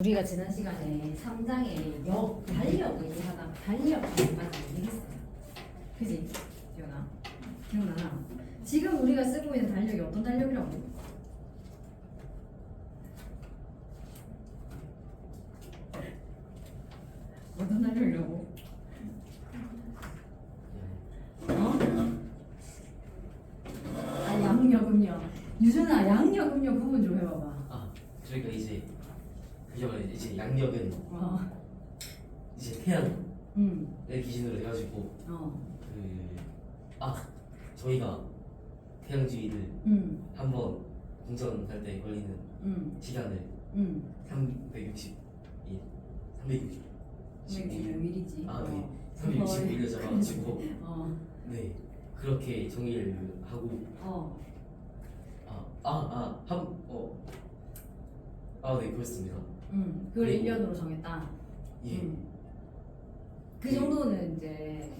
우리가 지난 시간에 3장에 달력 얘기하다가 달력 단위까지 얘기했어요. 그지? 기억나나? 지금 우리가 쓰고 있는 달력이 어떤 달력이라고? 어떤 달력이라고? 양력음료. 유준아, 양력음료 구분 좀 해봐봐. 그러니까 이제 그죠? 이제 양력은 이제 태양을 기준으로 해가지고 저희가 태양주의를 한번 공전할 때 걸리는 시간을 365일 365일이지. 네. 365일로 잡아가지고 네 그렇게 정의를 하고 네 그렇습니다. 그걸 1년으로 정했다. 예. 그 정도는 이제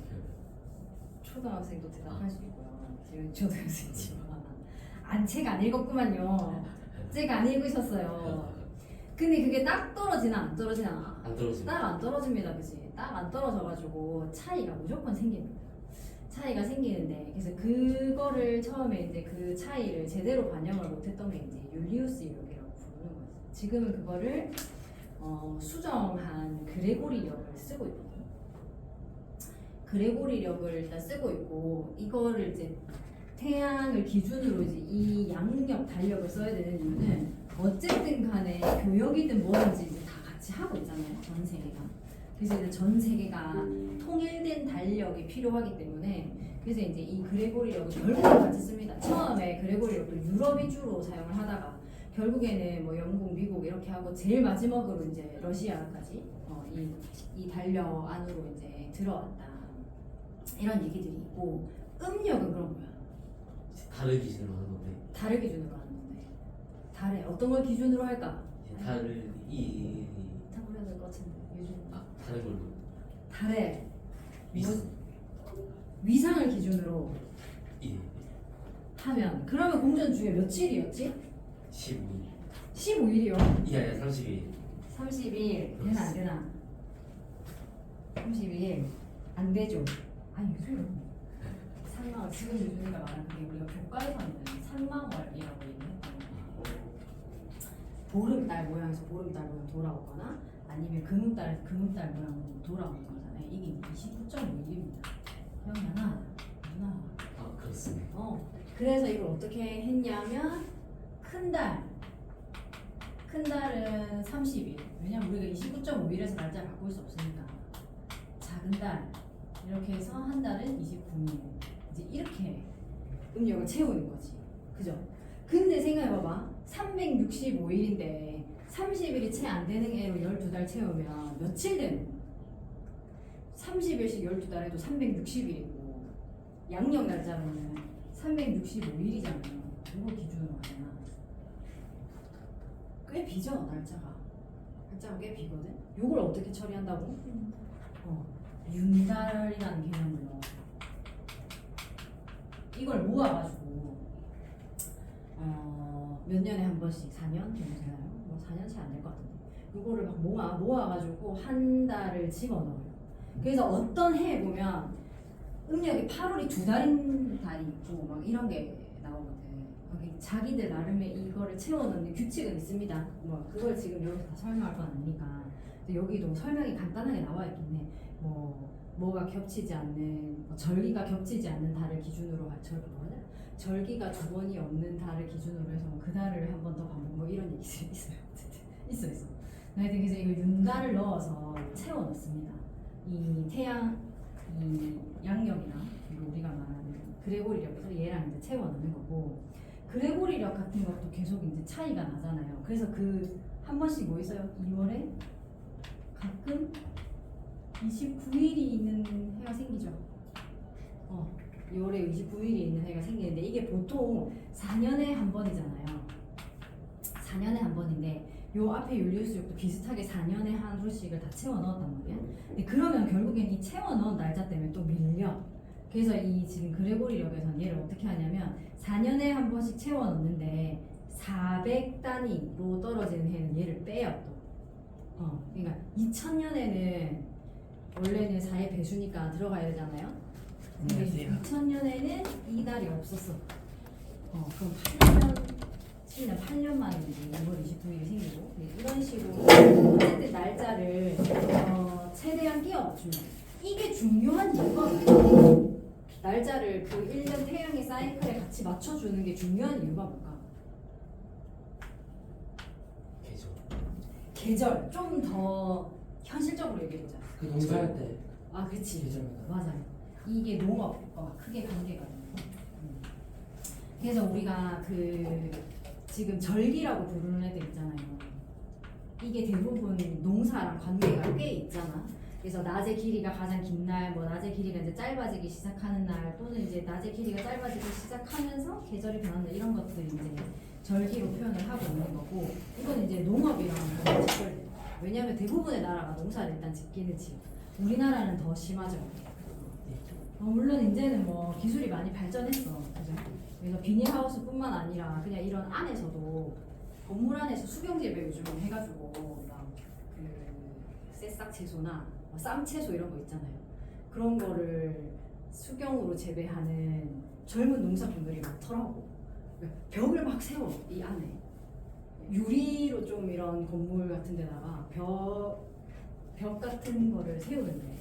초등학생도 대답할 수 있고요. 지금 초등학생이지만 책 안 읽었구만요. 책 안 읽으셨어요. 근데 그게 딱 떨어지나 안 떨어지나? 안 떨어집니다. 딱 안 떨어집니다, 그치? 딱 안 떨어져가지고 차이가 무조건 생깁니다. 차이가 생기는데 그래서 그거를 처음에 이제 그 차이를 제대로 반영을 못했던 게 이제 율리우스 이력이라고 부르는 거죠. 지금은 그거를 수정한 그레고리력을 쓰고 있거든요. 그레고리력을 일단 쓰고 있고 이거를 이제 태양을 기준으로 이제 이 양력 달력을 써야 되는 이유는 어쨌든 간에 교역이든 뭐든지 이제 다 같이 하고 있잖아요. 전 세계가. 그래서 이제 전 세계가 통일된 달력이 필요하기 때문에 그래서 이제 이 그레고리력을 결국 같이 씁니다. 처음에 그레고리력도 유럽 위주로 사용을 하다가 결국에는 뭐 영국, 미국 이렇게 하고 제일 마지막으로 이제 러시아까지 이 달력 안으로 이제 들어왔다. 이런 얘기들이 있고 음력은 그런 거야. 달을 기준으로 하는 건데. 달을 기준으로 하는 건데. 달에 어떤 걸 기준으로 할까? 달을 타고려야 될 것 같은데 요즘. 다른 걸로. 달에 위상을 기준으로 하면 그러면 공전주에 며칠이었지? 15일. 15일이요. 30일. 30일 되나 안 되나? 30일 안 되죠. 아니 요즘 상망 지금 유준이가 말한 그게 우리가 교과에서는 상망월이라고 얘기했던 보름달 모양에서 보름달 모양 돌아오거나 아니면 금음달 모양으로 돌아오는 거잖아요. 이게 29.5일입니다. 기억나나? 누나. 그렇습니다. 그래서 이걸 어떻게 했냐면 큰 달은 30일. 왜냐면 우리가 29.5일에서 날짜를 바꿀 수 없으니까. 작은 달 이렇게 해서 한 달은 29일. 이제 이렇게 음력을 채우는 거지. 그죠? 근데 생각해봐봐. 365일인데 30일이 채 안 되는 애로 12달 채우면 며칠 되는 거야? 30일씩 12달 해도 360일이고 양력 날짜로는 365일이잖아요. 이거 기준으로 하면 꽤 비죠, 날짜가 꽤 비거든? 요걸 어떻게 처리한다고? 윤달이라는 개념으로 이걸 모아가지고 몇 년에 한 번씩 4년 정도 되나요? 뭐 4년 채 안 될 것 같은데 이거를 막 모아가지고 한 달을 집어넣어요. 그래서 어떤 해에 보면 음력이 8월이 2달인 달이 있고 막 이런 게 나오거든. 자기들 나름의 이거를 채워넣는 규칙은 있습니다. 뭐 그걸 지금 여기서 다 설명할 건 아니니까 여기도 설명이 간단하게 나와 있긴 해. 뭐가 겹치지 않는 절기가 겹치지 않는 달을 기준으로 절기가 2번이 없는 달을 기준으로 해서 그 달을 한 번 더 반복 뭐 이런 얘기들이 있어요. 있어. 하여튼 그래서 이거 윤달을 넣어서 채워 넣습니다. 이 태양, 이 양력이나 그리고 우리가 말하는 그레고리력에서 얘랑 이제 채워 넣는 거고 그레고리력 같은 것도 계속 이제 차이가 나잖아요. 그래서 그 한 번씩 뭐 있어요? 2월에 가끔 29일이 있는 해가 생기죠. 2월에 29일이 있는 해가 생기는데 이게 보통 4년에 한 번이잖아요. 4년에 한 번인데 요 앞에 율리우스력도 비슷하게 4년에 하루씩을 다 채워 넣었단 말이야. 근데 그러면 결국엔 이 채워 넣은 날짜 때문에 또 밀려. 그래서 이 지금 그레고리력에서는 얘를 어떻게 하냐면 4년에 한 번씩 채워 넣는데 400단위로 떨어지는 해는 얘를 빼요 또. 그러니까 2000년에는 원래는 4의 배수니까 들어가야 되잖아요. 안녕하세요. 2000년에는 이 달이 없었어. 그럼 8년 7년 8년 만에 이제 2월 29일이 생기고 이런 식으로 어쨌든 날짜를 최대한 끼워 맞추면 이게 중요한 이유가 뭘까? 날짜를 그 1년 태양의 사이클에 같이 맞춰주는 게 중요한 이유가 뭘까? 계절. 계절 좀 더 현실적으로 얘기해보자. 그 농사할 때 아 그렇지. 계절마다. 맞아요. 이게 농업과 크게 관계가 있는 거. 그래서 우리가 그 지금 절기라고 부르는 애들 있잖아요. 이게 대부분 농사랑 관계가 꽤 있잖아. 그래서 낮의 길이가 가장 긴 날, 뭐 낮의 길이가 이제 짧아지기 시작하는 날, 또는 이제 낮의 길이가 짧아지기 시작하면서 계절이 변하는 날, 이런 것들이 이제 절기로 표현을 하고 있는 거고, 이건 이제 농업이랑 직결. 왜냐하면 대부분의 나라가 농사를 일단 짓기는 지어. 우리나라는 더 심하죠. 물론 이제는 뭐 기술이 많이 발전했어, 그죠? 그래서 비닐하우스뿐만 아니라 그냥 이런 안에서도 건물 안에서 수경재배 요즘 해가지고 막그 새싹 채소나 쌈채소 이런 거 있잖아요. 그런 거를 수경으로 재배하는 젊은 농사분들이 많더라고. 벽을 막 세워 이 안에 유리로 좀 이런 건물 같은 데다가 벽 같은 거를 세우는데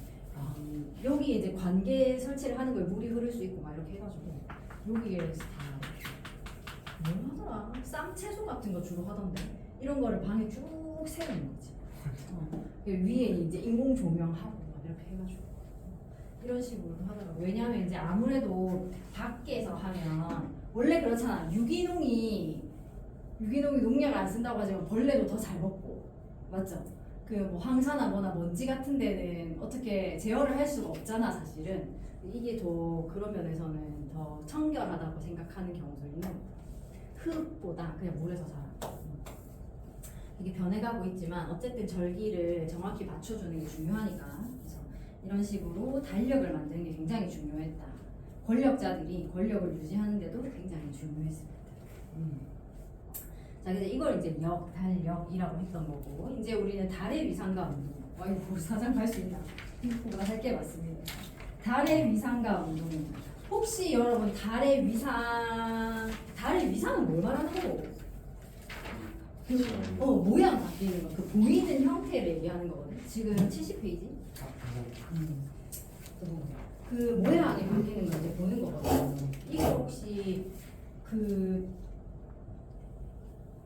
여기에 이제 관계 설치를 하는 거에 물이 흐를 수 있고 막 이렇게 해가지고 여기에 다 뭘 하더라? 쌈채소 같은 거 주로 하던데 이런 거를 방에 쭉 세우는 거지. 위에 이제 인공 조명하고 막 이렇게 해가지고 이런 식으로 하더라고. 왜냐하면 이제 아무래도 밖에서 하면 원래 그렇잖아. 유기농이 농약을 안 쓴다고 하지만 벌레도 더 잘 먹고 맞죠? 그 뭐 황사나 뭐나 먼지 같은 데는 어떻게 제어를 할 수가 없잖아 사실은. 이게 더 그런 면에서는 더 청결하다고 생각하는 경우도 있는 거야. 흙보다 그냥 물에서 살아. 이게 변해가고 있지만 어쨌든 절기를 정확히 맞춰주는 게 중요하니까 그래서 이런 식으로 달력을 만드는 게 굉장히 중요했다. 권력자들이 권력을 유지하는데도 굉장히 중요했습니다. 자, 그래서 이걸 이제 달력이라고 했던 거고 이제 우리는 달의 위상과 운동. 이거 사장 갈 수 있나? 이거가 할게 맞습니다. 달의 위상과 운동. 혹시 여러분 달의 위상은 뭘 말하는 거고? 모양 바뀌는 거, 그 보이는 형태를 얘기하는 거거든. 지금 70페이지. 그 모양이 바뀌는 거 이제 보는 거거든. 이거 혹시 그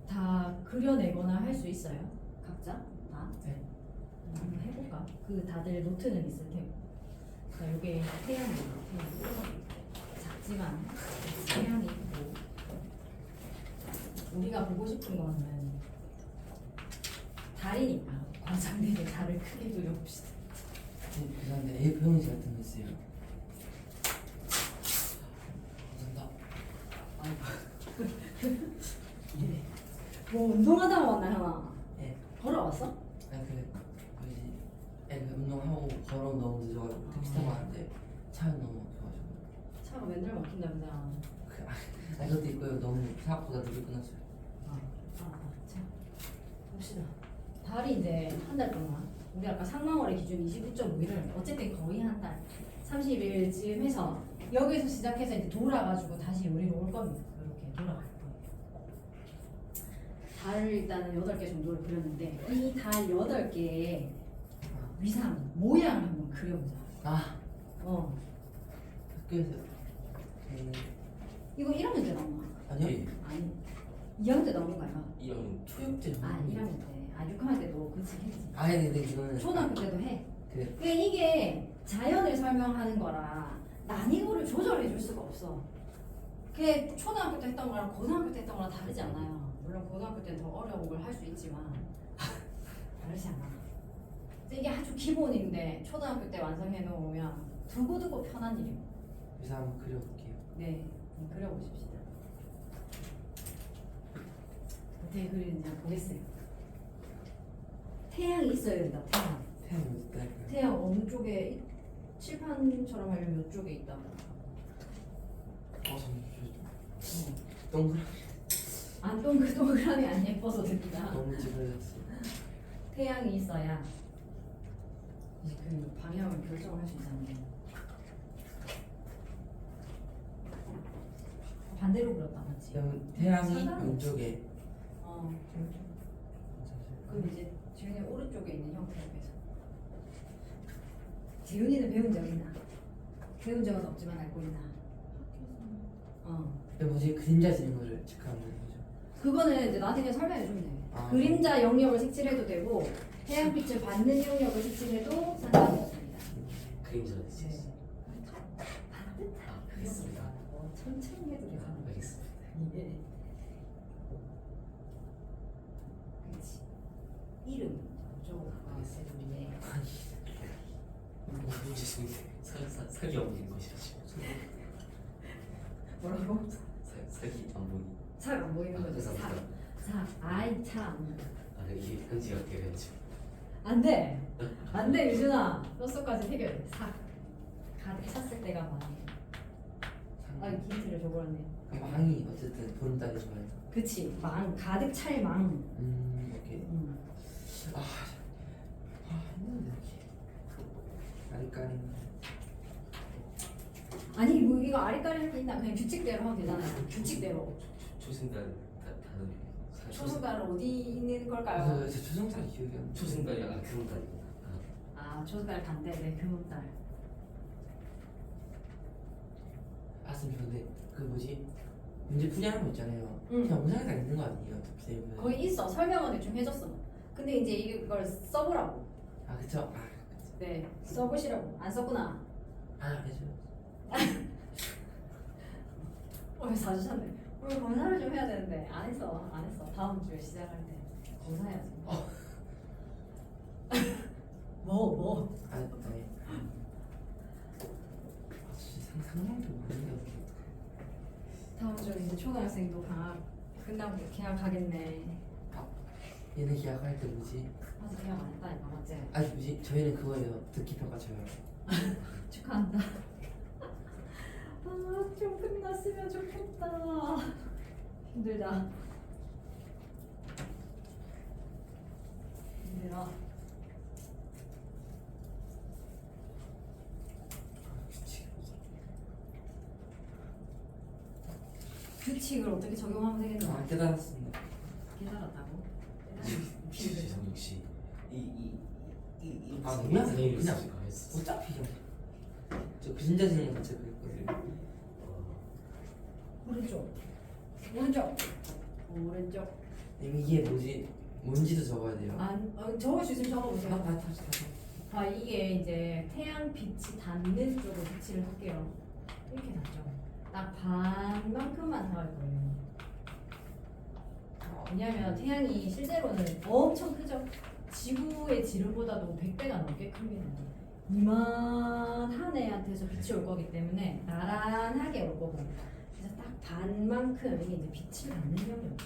다 그려내거나 할 수 있어요? 각자? 다? 네. 한번 해볼까? 그 다들 노트는 있을 테고. 자, 이게 태양이에요. 작지만 태양이 있고 우리가 보고 싶은 거는 달이니까 관상대에 달을 크게 그려봅시다. 그다음에 A4 용지 같은 거 있어요. 감사합니다. 뭐 운동하다 왔나 형아? 네. 걸어왔어? 아니 그 운동하고 걸어 너무 늦어가지고 택시 타고 왔는데 차가 너무 없어가지고. 차가 맨날 막힌다면서. 그것도 있고요. 너무 생각보다 늦게 끝났어요. 자 봅시다. 달이 이제 한 달 동안 우리 아까 상망월의 기준 29.5일을 어쨌든 거의 한 달 30일쯤 해서 여기서 시작해서 이제 돌아가지고 다시 우리로 올 겁니다. 이렇게 돌아갈 거예요. 달을 일단은 8개 정도를 그렸는데 이 달 8개의 위상, 모양을 한번 그려보자. 학교에서 이거 1학년 때 나온 거 아니요. 아니 2학년 때 나온 거 아니야? 이형 토육제. 1학년 때. 6학년 때도 그치 했지. 근데 이거는 초등학교 때도 해. 그래. 그러니까 이게 자연을 설명하는 거라 난이도를 조절해 줄 수가 없어. 그게 초등학교 때 했던 거랑 고등학교 때 했던 거랑 다르지 않아요. 물론 고등학교 때는 더 어려운 걸 할 수 있지만 다르지 않아. 이게 아주 기본인데 초등학교 때 완성해 놓으면 두고두고 편한 일이에요. 그래서 한번 그려볼게요. 네, 그려보십시다. 어떻게 그리는지 한번 보겠어요. 태양이 있어야 된다. 태양 어디 있다? 태양 어느 쪽에 칠판처럼 하려면 이쪽에 있다. 동그랗. 안 동그라미 안 예뻐서 됩니다. 너무 찌그러졌어. 태양이 있어야 이제 그 방향을 결정을 할 수 있잖아요. 반대로 그렸다 맞지? 태양이 상관없지. 왼쪽에 어. 그럼 이제 지훈이 오른쪽에 있는 형태로 해서 지훈이는 배운 적 있나? 배운 적은 없지만 알고 있나? 어. 이게 뭐지 그림자 지는 거를 체크하는 거죠. 그거는 이제 나한테 그냥 설명해 주면 돼. 아. 그림자 영역을 색칠해도 되고 태양빛을 받는 영역을 색칠해도 상관이 없습니다. 그림자가 되지. 네. 알겠습니다. 천천히 해도 되잖아. 알겠습니다. 예. 그렇지. 이름 저거 가세도리에 살이 없는 것이지. 뭐라고? 살이 안 보이. 살 안 보이는 거죠. 살. 살. 아이 참. 아 이게 현지가 어떻게 되는지. 안 돼. 안 돼, 유준아. 뼛속까지 해결해. 사. 가득 찼을 때가 많이. 아, 힌트를 줘버렸네. 망이 어쨌든 보름달이 좋아요. 그치. 망. 가득 찰 망. 오케이. 했는데 이렇게 아리까리. 아니, 뭐 이거 아리까리 할 게 있나? 그냥 규칙대로 하면 되잖아요. 규칙대로. 초생달 다른 초승달은 어디 있는 걸까요? 제 초성살이 기억이 안 나. 초생달이랑 금달이. 아, 초승달 반대. 네, 금음달. 맞습니다. 근데 그 뭐지 문제 풀이하는 거 있잖아요. 응. 그냥 영상에 다 있는 거 아니에요? 어떻게 보면. 거기 있어. 설명은 대충 해줬어. 근데 이제 이걸 써보라고. 아 그쵸. 네, 써보시라고. 안 썼구나. 해줘요. 왜 사주셨네. 우리 검사를 좀 해야 되는데 안 했어. 안 했어. 다음 주에 시작할 때 검사해야지. 뭐? 아니. 진짜 상상도 모르는데 어떻게. 다음 주에 이제 초등학생도 방학 끝나고 개학하겠네. 얘네 계약할 때 뭐지? 아직 개학 안 했다니까 맞지? 아니 뭐지? 저희는 그거예요. 듣기 평가 쳐요. 축하한다. 아, 좀 끝났으면 좋겠다. 힘들다. 힘들어. 규칙을 어떻게 적용하면 되겠나? 깨달았습니다. 깨달았다고? 지성 역시 이 그냥 선생님이 그냥 있으니까 했어. 어차피 저 그림자 지는 거 같이 그랬거든요. 오른쪽. 이게 뭐지? 뭔지도 적어야 돼요. 적을 수 있으면 적어보세요. 다시. 이게 이제 태양 빛이 닿는 쪽으로 색칠을 할게요. 이렇게 닿죠. 딱 반만큼만 닿을 거예요. 왜냐면 태양이 실제로는 엄청 크죠. 지구의 지름보다도 100배가 넘게 큽니다. 이만한 애한테서 빛이 올 거기 때문에 나란하게 올 거고, 그래서 딱 반만큼 이게 이제 빛을 받는 영역.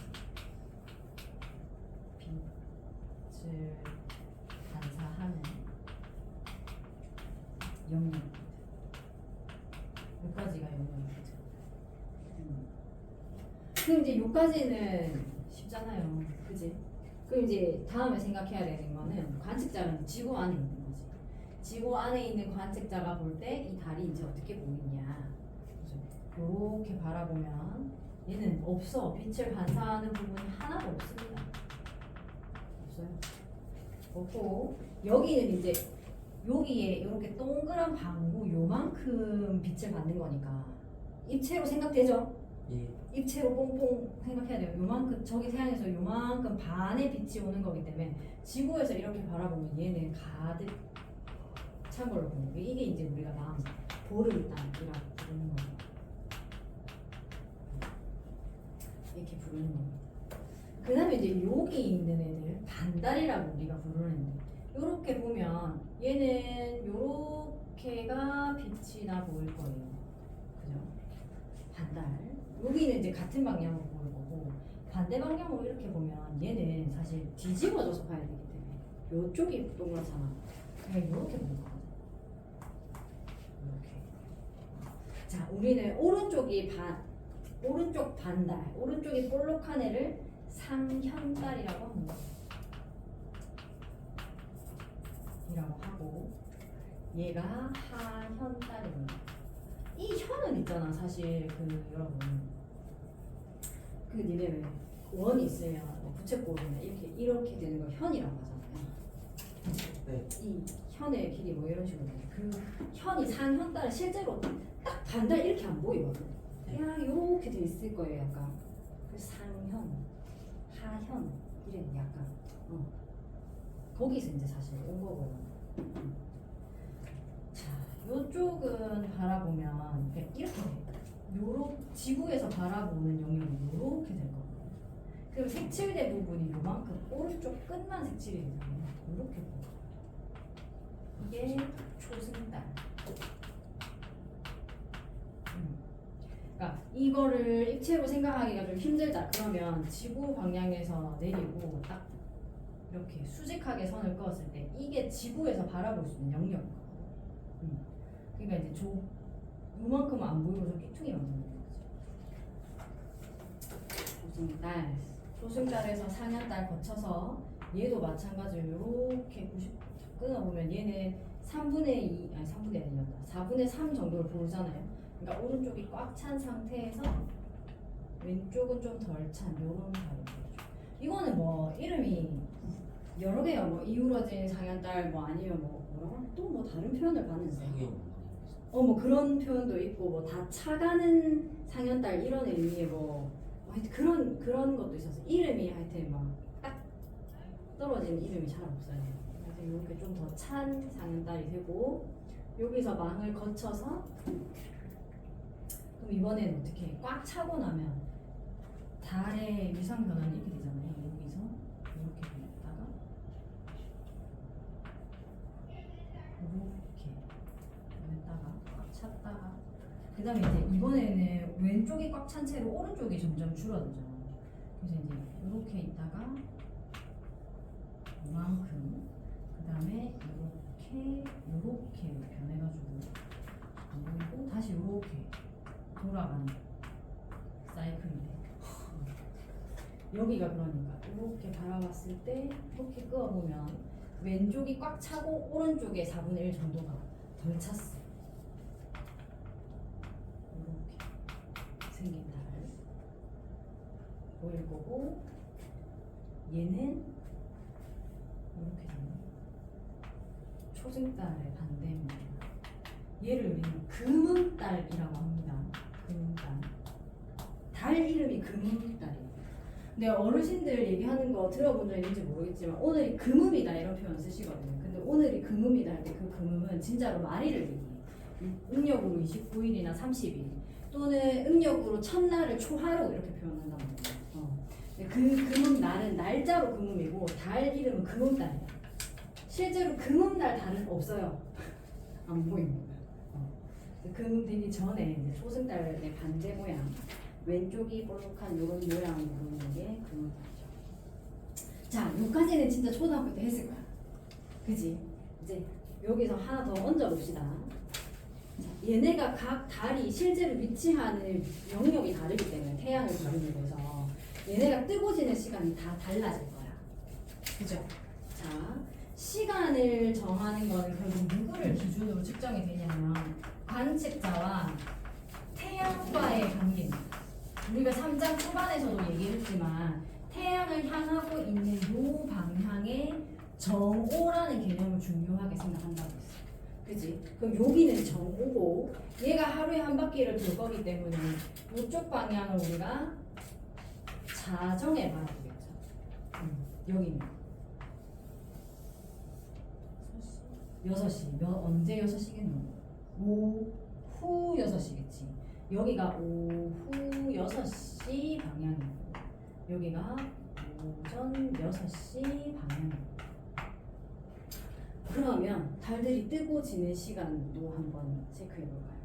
빛을 반사하는 영역. 여기까지가 영역이죠. 그럼 이제 여기까지는 쉽잖아요. 그지? 그럼 이제 다음에 생각해야 되는 거는 관측자는 지구 안에 있는 거지. 지구 안에 있는 관측자가 볼 때 이 달이 이제 어떻게 보이냐. 이렇게 바라보면 얘는 없어. 빛을 반사하는 부분이 하나도 없습니다. 없어요. 없고 여기는 이제 여기에 이렇게 동그란 방구 요만큼 빛을 받는 거니까 입체로 생각되죠? 예. 입체로 뽕뽕 생각해야 돼요. 요만큼 저기 태양에서 요만큼 반의 빛이 오는 거기 때문에 지구에서 이렇게 바라보면 얘는 가득 찬 걸로 보는 거예요. 이게 이제 우리가 마음 보름달이라고 부르는 거예요. 이렇게 부르는 겁니다. 그 다음에 이제 여기 있는 애들 반달이라고 우리가 부르는데 요렇게 보면 얘는 요렇게가 빛이 나 보일 거예요. 그죠? 반달. 여기는 이제 같은 방향으로 보일 거고 반대 방향으로 이렇게 보면 얘는 사실 뒤집어져서 봐야 되기 때문에 요쪽이 동그랗잖아. 그냥 이렇게 보는 거거든. 이렇게. 자, 우리는 오른쪽 반달, 오른쪽이 볼록한 애를 상현달이라고 합니다. 하고 얘가 하현 딸입니다. 이 현은 있잖아 사실 여러분 니네 왜 원이 있으면 뭐 부채꼴이나 이렇게 되는 걸 현이라고 하잖아요. 네. 이 현의 길이 뭐 이런 식으로 돼. 그 현이 상현 딸은 실제로 딱 반달 이렇게 안 보이거든. 그냥 이렇게 돼 있을 거예요 약간. 그 상현, 하현 이런 약간 거기서 이제 사실 온 거고요. 자, 요쪽은 바라보면 이렇게 돼. 지구에서 바라보는 영역이 요렇게 될 거거든요. 그리고 색칠대 부분이 요만큼 오른쪽 끝만 색칠이 되잖아요. 요렇게 보여. 이게 초승달. 그러니까 이거를 입체로 생각하기가 좀 힘들다. 그러면 지구 방향에서 내리고 딱 이렇게 수직하게 선을 그었을 때 이게 지구에서 바라볼 수 있는 영역이거든요. 그러니까 이제 요만큼 안 보이고 좀 끼퉁이 만드는 거지. 초승달. 초승달에서 상현달 거쳐서 얘도 마찬가지로 이렇게 90 끊어보면 얘는 3분의 2, 아니 3분의 1이 아니었다. 4분의 3 정도를 보잖아요. 그러니까 오른쪽이 꽉 찬 상태에서 왼쪽은 좀 덜 찬 요런 자리. 이거는 뭐 이름이 여러 개요. 뭐 이우러진 상현달 뭐 아니면 뭐라고 또 뭐 다른 표현을 봤는데. 상영. 뭐 그런 표현도 있고 뭐 다 차가는 상현달 이런 의미의 하여튼 그런 것도 있어서 이름이 하여튼 막 딱 떨어지는 이름이 잘 없어요. 그래서 이렇게 좀 더 찬 상현달이 되고 여기서 망을 거쳐서 그럼 이번에는 어떻게 꽉 차고 나면 달의 위상 변화는 이렇게 되잖아요. 여기서 이렇게 됐다가 이렇게 했다가 꽉 찼다가 그 다음에 이제 이번에는 왼쪽이 꽉 찬 채로 오른쪽이 점점 줄어들죠. 그래서 이제 이렇게 있다가 이만큼 그 다음에 이렇게 변해가지고 그리고 다시 이렇게 돌아가는 사이클이 돼. 여기가 그러니까 이렇게 바라봤을 때 이렇게 끄어보면 왼쪽이 꽉 차고 오른쪽에 4분의 1 정도가 덜 찼어. 이렇게 생긴 달 보일 거고 얘는 이렇게 되는 초승달의 반대입니다. 얘를 우리는 금음달이라고 합니다. 금음달. 달 이름이 금음달이에요. 근데 어르신들 얘기하는 거 들어본 적 있는지 모르겠지만 오늘이 금음이다 이런 표현 쓰시거든요. 근데 오늘이 금음이다 할 때 그 금음은 진짜로 말일을 얘기해요. 음력으로 29일이나 30일 또는 음력으로 첫날을 초하로 이렇게 표현한단 말이에요. 그 금음 날은 날짜로 금음이고 달 이름은 금음달이에요. 실제로 금음날 달은 없어요. 안 보입니다. 금음 되기 전에 이제 초승달의 반대 모양 왼쪽이 볼록한 이런 모양을 보는 게 금음달이죠. 자, 여기까지는 진짜 초등학교 때 했을 거야. 그지? 이제 여기서 하나 더 얹어 봅시다. 자, 얘네가 각 달이 실제로 위치하는 영역이 다르기 때문에 태양을 다루는 거서 얘네가 뜨고 지는 시간이 다 달라질 거야. 그죠? 자, 시간을 정하는 거는 결국 누구를 기준으로 측정이 되냐면 관측자와 태양과의 관계입니다. 우리가 3장 초반에서도 얘기를 했지만 태양을 향하고 있는 요 방향의 정오라는 개념을 중요하게 생각한다고 했어요. 그치? 그럼 여기는 정오고 얘가 하루에 한 바퀴를 돌 거기 때문에 이쪽 방향을 우리가 자정에 바라보겠죠. 여기는 6시. 언제 6시겠노? 오후 6시겠지. 여기가 오후 6시 방향이고 여기가 오전 6시 방향이고 그러면 달들이 뜨고 지는 시간도 한번 체크해 볼까요?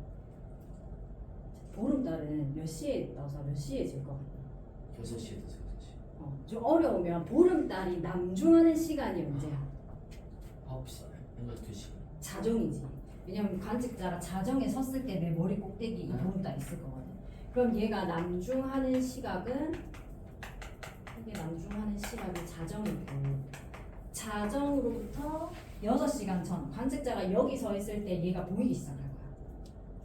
보름달은 몇 시에 떠서 몇 시에 질 것 같나요? 6시에 떠서 6시. 좀 어려우면 보름달이 남중하는 시간이 언제야? 9시, 12시. 자정이지. 왜냐면 관측자가 자정에 섰을 때 내 머리 꼭대기 이 보름달 있을 거거든. 그럼 얘가 남중하는 시각은 이게 남중하는 시각이 자정이고 자정으로부터 6시간 전 관측자가 여기 서 있을 때 얘가 보이기 시작할 거야.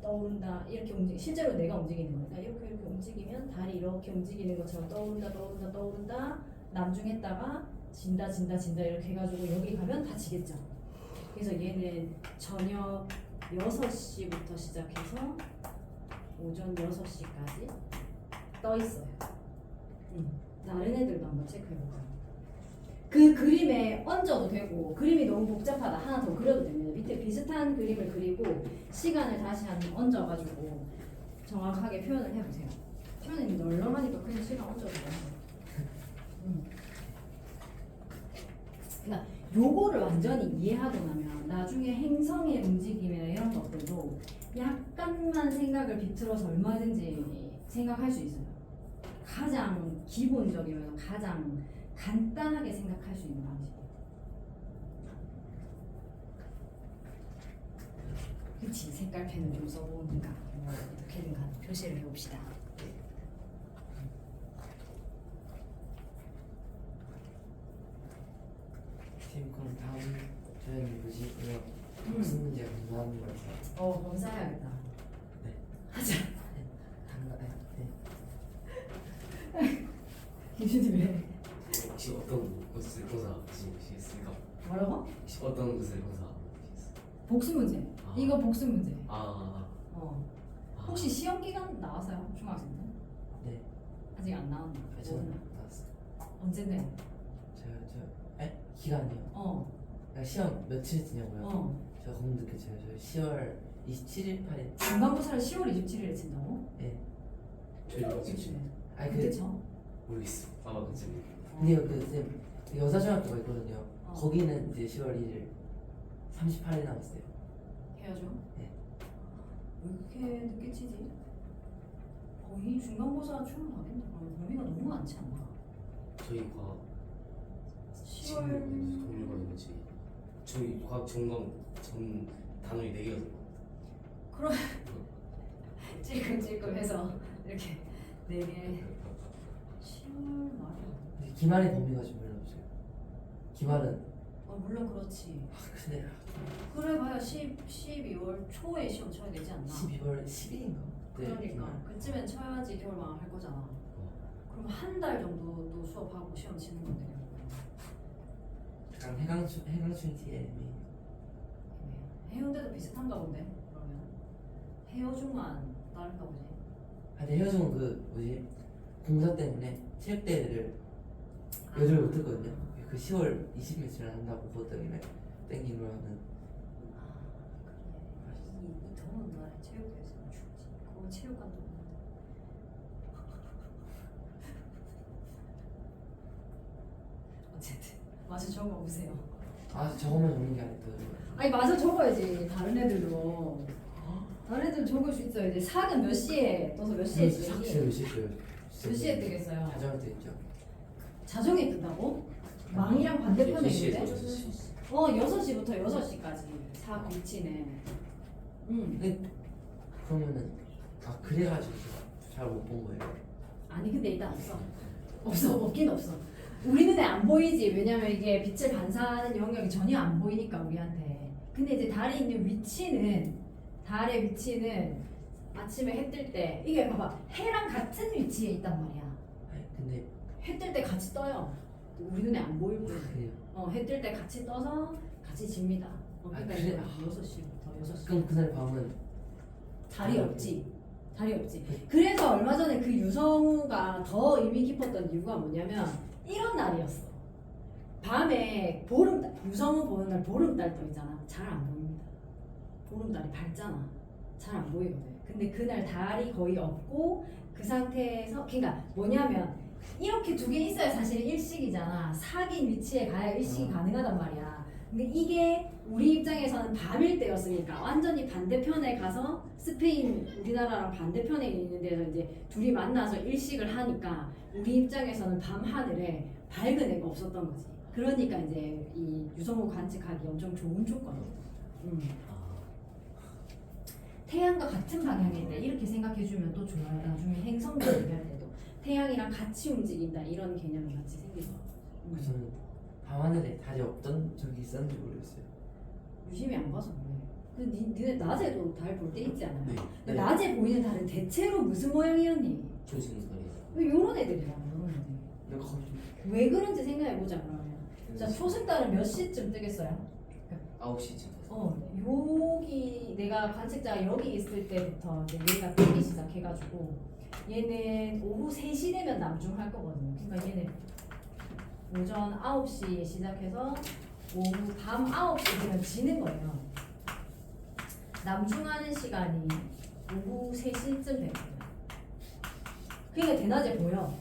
떠오른다 이렇게 움직이 실제로 내가 움직이는 거니까 이렇게 움직이면 달이 이렇게 움직이는 것처럼 떠오른다 남중했다가 진다 이렇게 해가지고 여기 가면 다 지겠죠. 그래서 얘는 저녁 6시부터 시작해서 오전 6시까지 떠 있어요. 다른 애들도 한번 체크해볼까요? 그 그림에 얹어도 되고 그림이 너무 복잡하다 하나 더 그려도 됩니다. 밑에 비슷한 그림을 그리고 시간을 다시 한 얹어가지고 정확하게 표현을 해보세요. 표현이 널널하니까 그냥 시간 얹어도 돼요. 그러니까 요거를 완전히 이해하고 나면 나중에 행성의 움직임이나 이런 것들도 약간만 생각을 비틀어서 얼마든지 생각할 수 있어요. 가장 기본적이면서 가장 간단하게 생각할 수 있는 방식이에요. 그치? 색깔펜을 좀 써보니까 어떻게든 간 표시를 해봅시다. 팀 그럼 다음 저희는 뭐지? 이거 무슨 문제가 궁금한 거라서 검사해야겠다. 네. 하자. 당근 김준이 왜? 혹시 어떤 것을 고사하시겠습니까? 뭐라고? 혹시 어떤 것을 고사하시겠습니까? 복수 문제. 아. 이거 복수 문제. 아, 혹시 시험 기간 나왔어요? 중학생 때? 네. 아직 안 나왔나? 저는 나왔어요. 언젠데? 기간이요? 그러니까 시험 며칠 지냐고요? 제가 너무 늦게 쳐요. 저 10월 27일 8일. 중간고사를 10월 27일에 친다고? 네. 저희도 그치. 지금 아니 그때 그 쳐? 모르겠어. 아마 그쯤. 근데요 그쌤 여자 중학교가 있거든요. 어. 거기는 이제 10월 1일 38일 남았어요. 헤어져? 네. 왜 이렇게 늦게 치지? 거의 중간고사 출근하겠네. 범위가 너무 많지 않나? 저희가 10월 동료가 있는지 저희 과학 전공 전 단원이 4개가 그럼 찔끔찔끔해서 이렇게 4개 10월 말이야. 기말의 범위가 좀 알려주세요. 기말은 물론 그렇지. 근데 그래 봐야 12월 초에 시험 쳐야 되지 않나? 12월 10일인가? 그러니까 그쯤엔 쳐야지 겨울 방학할 거잖아. 그럼 한 달 정도 또 수업하고 시험 치는 건데. 약간 해강춘 뒤에 해운대도 비슷한가 본데. 그러면 해어중만 다른가 보지. 근데 헤어지면 그 뭐지 공사 때문에 체육대회를 요즘을 못했거든요. 그 10월 20일쯤에 한다고 그것 때문에 땡긴 거는 이 더운 날에 체육대회에서 춥지. 그거 체육관도 없는데. 어쨌든 마저 적어보세요. 저것만 적는 게 아니고 아니 마저 적어야지. 다른 애들도. 다른 애들 적을 수 있어요. 이제 사는 몇 시에 떠서 몇 시에 진짜 뜨겠니? 몇 시에 떠요? 몇 시에 뜨겠어요? 자정할 때 있죠. 자정에 뜬다고? 망이랑 반대편에 6시에 있는데? 6시부터 6시까지 사 위치네. 근데 그러면은 그래가지고 잘 못 본 거예요. 아니 근데 일단 없긴 없어. 우리 눈에 안 보이지. 왜냐면 이게 빛을 반사하는 영역이 전혀 안 보이니까 우리한테. 근데 이제 달이 있는 달의 위치는 아침에 해 뜰 때 이게 봐봐 해랑 같은 위치에 있단 말이야. 아니 근데 해 뜰 때 같이 떠요. 우리 눈에 안 보일 뿐. 그래요. 해 뜰 때 같이 떠서 같이 집니다. 그러니까 그래? 이제 6시부터 6시. 그럼 그날 밤은 달이 없지. 그래서 얼마 전에 그 유성우가 더 의미 깊었던 이유가 뭐냐면 이런 날이었어. 밤에 유성우 보는 날 보름달 떠 있잖아. 잘 안 보입니다. 보름달이 밝잖아. 잘 안 보이거든. 근데 그날 달이 거의 없고 그 상태에서 그러니까 뭐냐면 이렇게 두 개 있어야 사실 일식이잖아. 사귄 위치에 가야 일식이 가능하단 말이야. 근데 이게 우리 입장에서는 밤일 때였으니까 완전히 반대편에 가서 스페인 우리나라랑 반대편에 있는 데서 이제 둘이 만나서 일식을 하니까 우리 입장에서는 밤 하늘에 밝은 애가 없었던 거지. 그러니까 이제 이 유성우 관측하기 엄청 좋은 조건이야. 태양과 같은 방향일 때 이렇게 생각해주면 또 좋아요. 나중에 행성들 얘기할 때도 태양이랑 같이 움직인다 이런 개념이 같이 생기죠. 저는 밤하늘에 달이 없던 적이 있었는지 모르겠어요. 유심히 안 봐서 그래. 근데 니네 낮에도 달 볼 때 있지 않아요? 네. 근데 낮에 보이는 달은 대체로 무슨 모양이었니? 조승선이요. 요런 애들이잖아, 요런 애들. 내가 갑자기 왜 그런지 생각해보자, 그러면. 자, 초승달은 몇 시쯤 뜨겠어요? 9시쯤. 여기 내가 관측자가 여기 있을 때부터 이제 얘가 뜨기 시작해가지고 얘는 오후 3시 되면 남중할 거거든요. 그러니까 얘는 오전 9시에 시작해서 오후 밤 9시 되면 지는 거예요. 남중하는 시간이 오후 3시쯤 되거든요. 그러니까 대낮에 보여.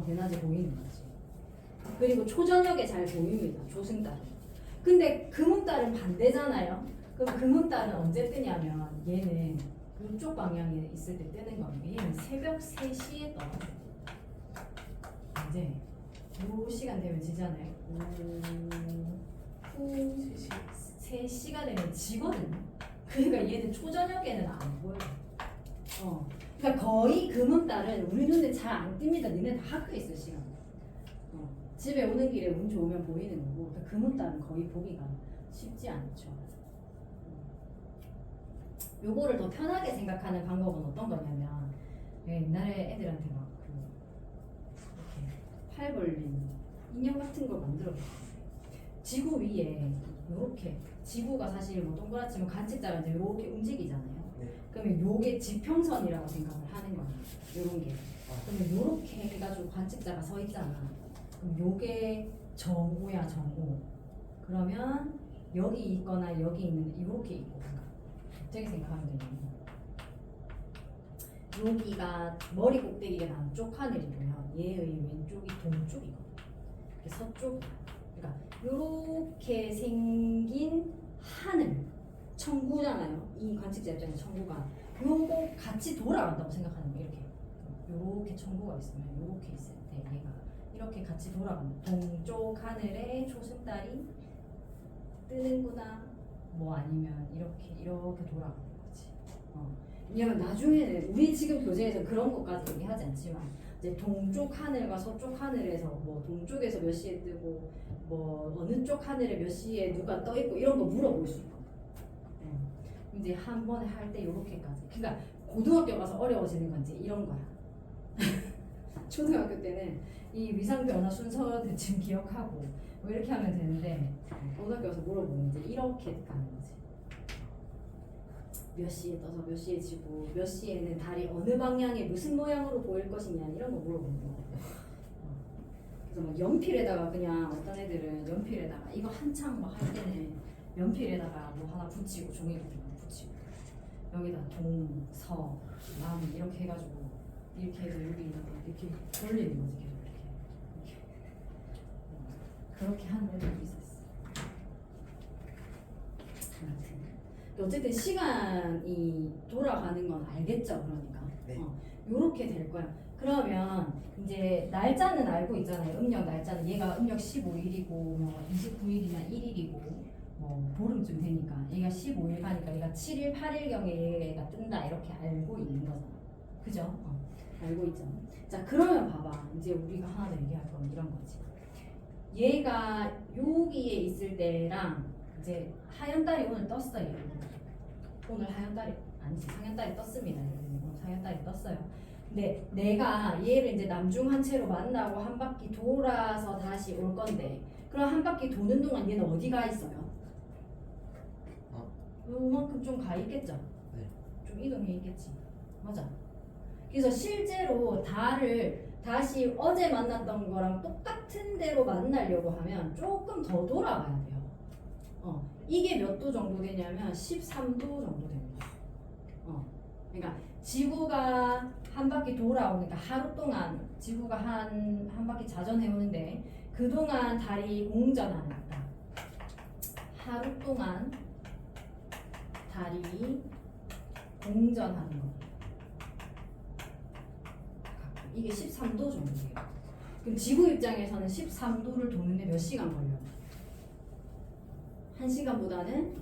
대낮에 보이는 거지. 그리고 초저녁에 잘 보입니다. 조승달은. 근데 금음달은 반대잖아요. 그럼 금음달은 언제 뜨냐면 얘는 이쪽 방향에 있을 때 뜨는 겁니다. 얘는 새벽 3시에 떠요. 이제 요 시간 되면 지잖아요. 오후 3시가 되면 지거든요. 그러니까 얘는 초저녁에는 안 보여요. 그러니까 거의 금음달은 우리 눈에 잘 안 띕니다. 니네 다 학교에 있을 시간. 집에 오는 길에 운 좋으면 보이는 거고, 그러니까 금음달은 거의 보기가 쉽지 않죠. 요거를 더 편하게 생각하는 방법은 어떤 거냐면, 옛날에 애들한테 막 이렇게 팔 벌린 인형 같은 걸 만들어봤어요. 지구 위에 요렇게, 지구가 사실 뭐 동그랗지만 관측자가 이제 요렇게 움직이잖아요. 네. 그러면 요게 지평선이라고 생각을 하는 거예요. 요런 게. 그러면 요렇게 해가지고 관측자가 서 있잖아. 그럼 요게 정오야, 정오. 그러면 여기 있거나 여기 있는 이렇게 있고, 어떻게 생각하면 되냐면 여기가 머리 꼭대기가 남쪽 하늘이고요. 얘의 왼쪽이 동쪽이거든요. 서쪽. 그러니까 요렇게 생긴 하늘, 천구잖아요. 이 관측자 입장에서 천구가 요거 같이 돌아간다고 생각하는 거예요. 이렇게 요렇게 천구가 있으면 요렇게 있을 때 얘가 이렇게 같이 돌아갑니다. 동쪽 하늘에 초승달이 뜨는구나. 뭐 아니면 이렇게 돌아가는 거지. 왜냐면 나중에는 우리 지금 교재에서 그런 것까지 얘기하지 않지만 이제 동쪽 하늘과 서쪽 하늘에서 뭐 동쪽에서 몇 시에 뜨고 뭐 어느 쪽 하늘에 몇 시에 누가 떠 있고 이런 거 물어볼 수 있거든. 이제 한 번에 할 때 요렇게까지. 그러니까 고등학교 가서 어려워지는 건 이제 이런 거야. 초등학교 때는 이 위상 변화 순서 대충 기억하고 뭐 이렇게 하면 되는데 고등학교 가서 물어보면 이제 이렇게 가는 거지. 몇 시에 떠서 몇 시에 지고 몇 시에는 달이 어느 방향에 무슨 모양으로 보일 것이냐 이런 거 물어보는 거. 그래서 막 연필에다가 그냥 어떤 애들은 연필에다가 이거 한창 막 할 때는 연필에다가 뭐 하나 붙이고 종이 같은 거 붙이고 여기다 동, 서, 남 이렇게 해가지고 이렇게 해서 여기다가 이렇게 돌리는 거지 계속 이렇게. 그렇게 하는 애들도 있었어. 아무튼 어쨌든 시간이 돌아가는 건 알겠죠, 그러니까. 네. 요렇게 될 거야. 그러면 이제 날짜는 알고 있잖아요. 음력 날짜는 얘가 음력 15일이고 뭐 29일이나 1일이고 뭐 보름쯤 되니까 얘가 15일 가니까 얘가 7일, 8일경에 얘가 뜬다 이렇게 알고 있는 거잖아. 그죠? 알고 있죠. 자, 그러면 봐봐. 이제 우리가 하나 더 얘기할 건 이런 거지. 얘가 여기에 있을 때랑 이제 하얀 달이 오늘 떴어요. 오늘 하얀 달이 아니지, 상현 달이 떴습니다. 오늘 상현 달이 떴어요. 근데 내가 얘를 이제 남중한 채로 만나고 한 바퀴 돌아서 다시 올 건데, 그럼 한 바퀴 도는 동안 얘는 어디 가 있어요? 요만큼 좀 가 있겠죠? 네. 좀 이동해 있겠지. 맞아. 그래서 실제로 달을 다시 어제 만났던 거랑 똑같은 데로 만나려고 하면 조금 더 돌아가야 돼요. 이게 몇 도 정도 되냐면 13도 정도 됩니다. 그러니까 지구가 한 바퀴 돌아오니까 하루 동안 지구가 한 바퀴 자전해 오는데 그동안 달이 공전하니까 하루 동안 달이 공전하는 겁니다. 이게 13도 정도 돼요. 그럼 지구 입장에서는 13도를 도는데 몇 시간 걸려요? 1시간보다는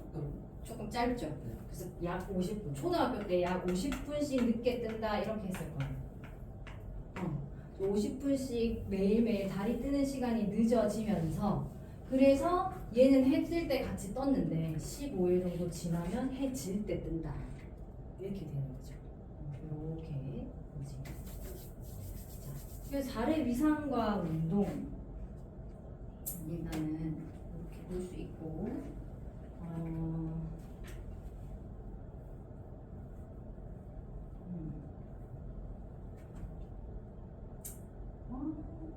조금 짧죠. 그래서 약 50분. 초등학교 때 약 50분씩 늦게 뜬다 이렇게 했을 거예요. 50분씩 매일매일 달이 뜨는 시간이 늦어지면서 그래서 얘는 해 뜰 때 같이 떴는데 15일 정도 지나면 해 질 때 뜬다. 이렇게 되는 거죠. 이렇게 움직임. 자, 그래서 달의 위상과 운동 일단은 이렇게 볼 수 있고,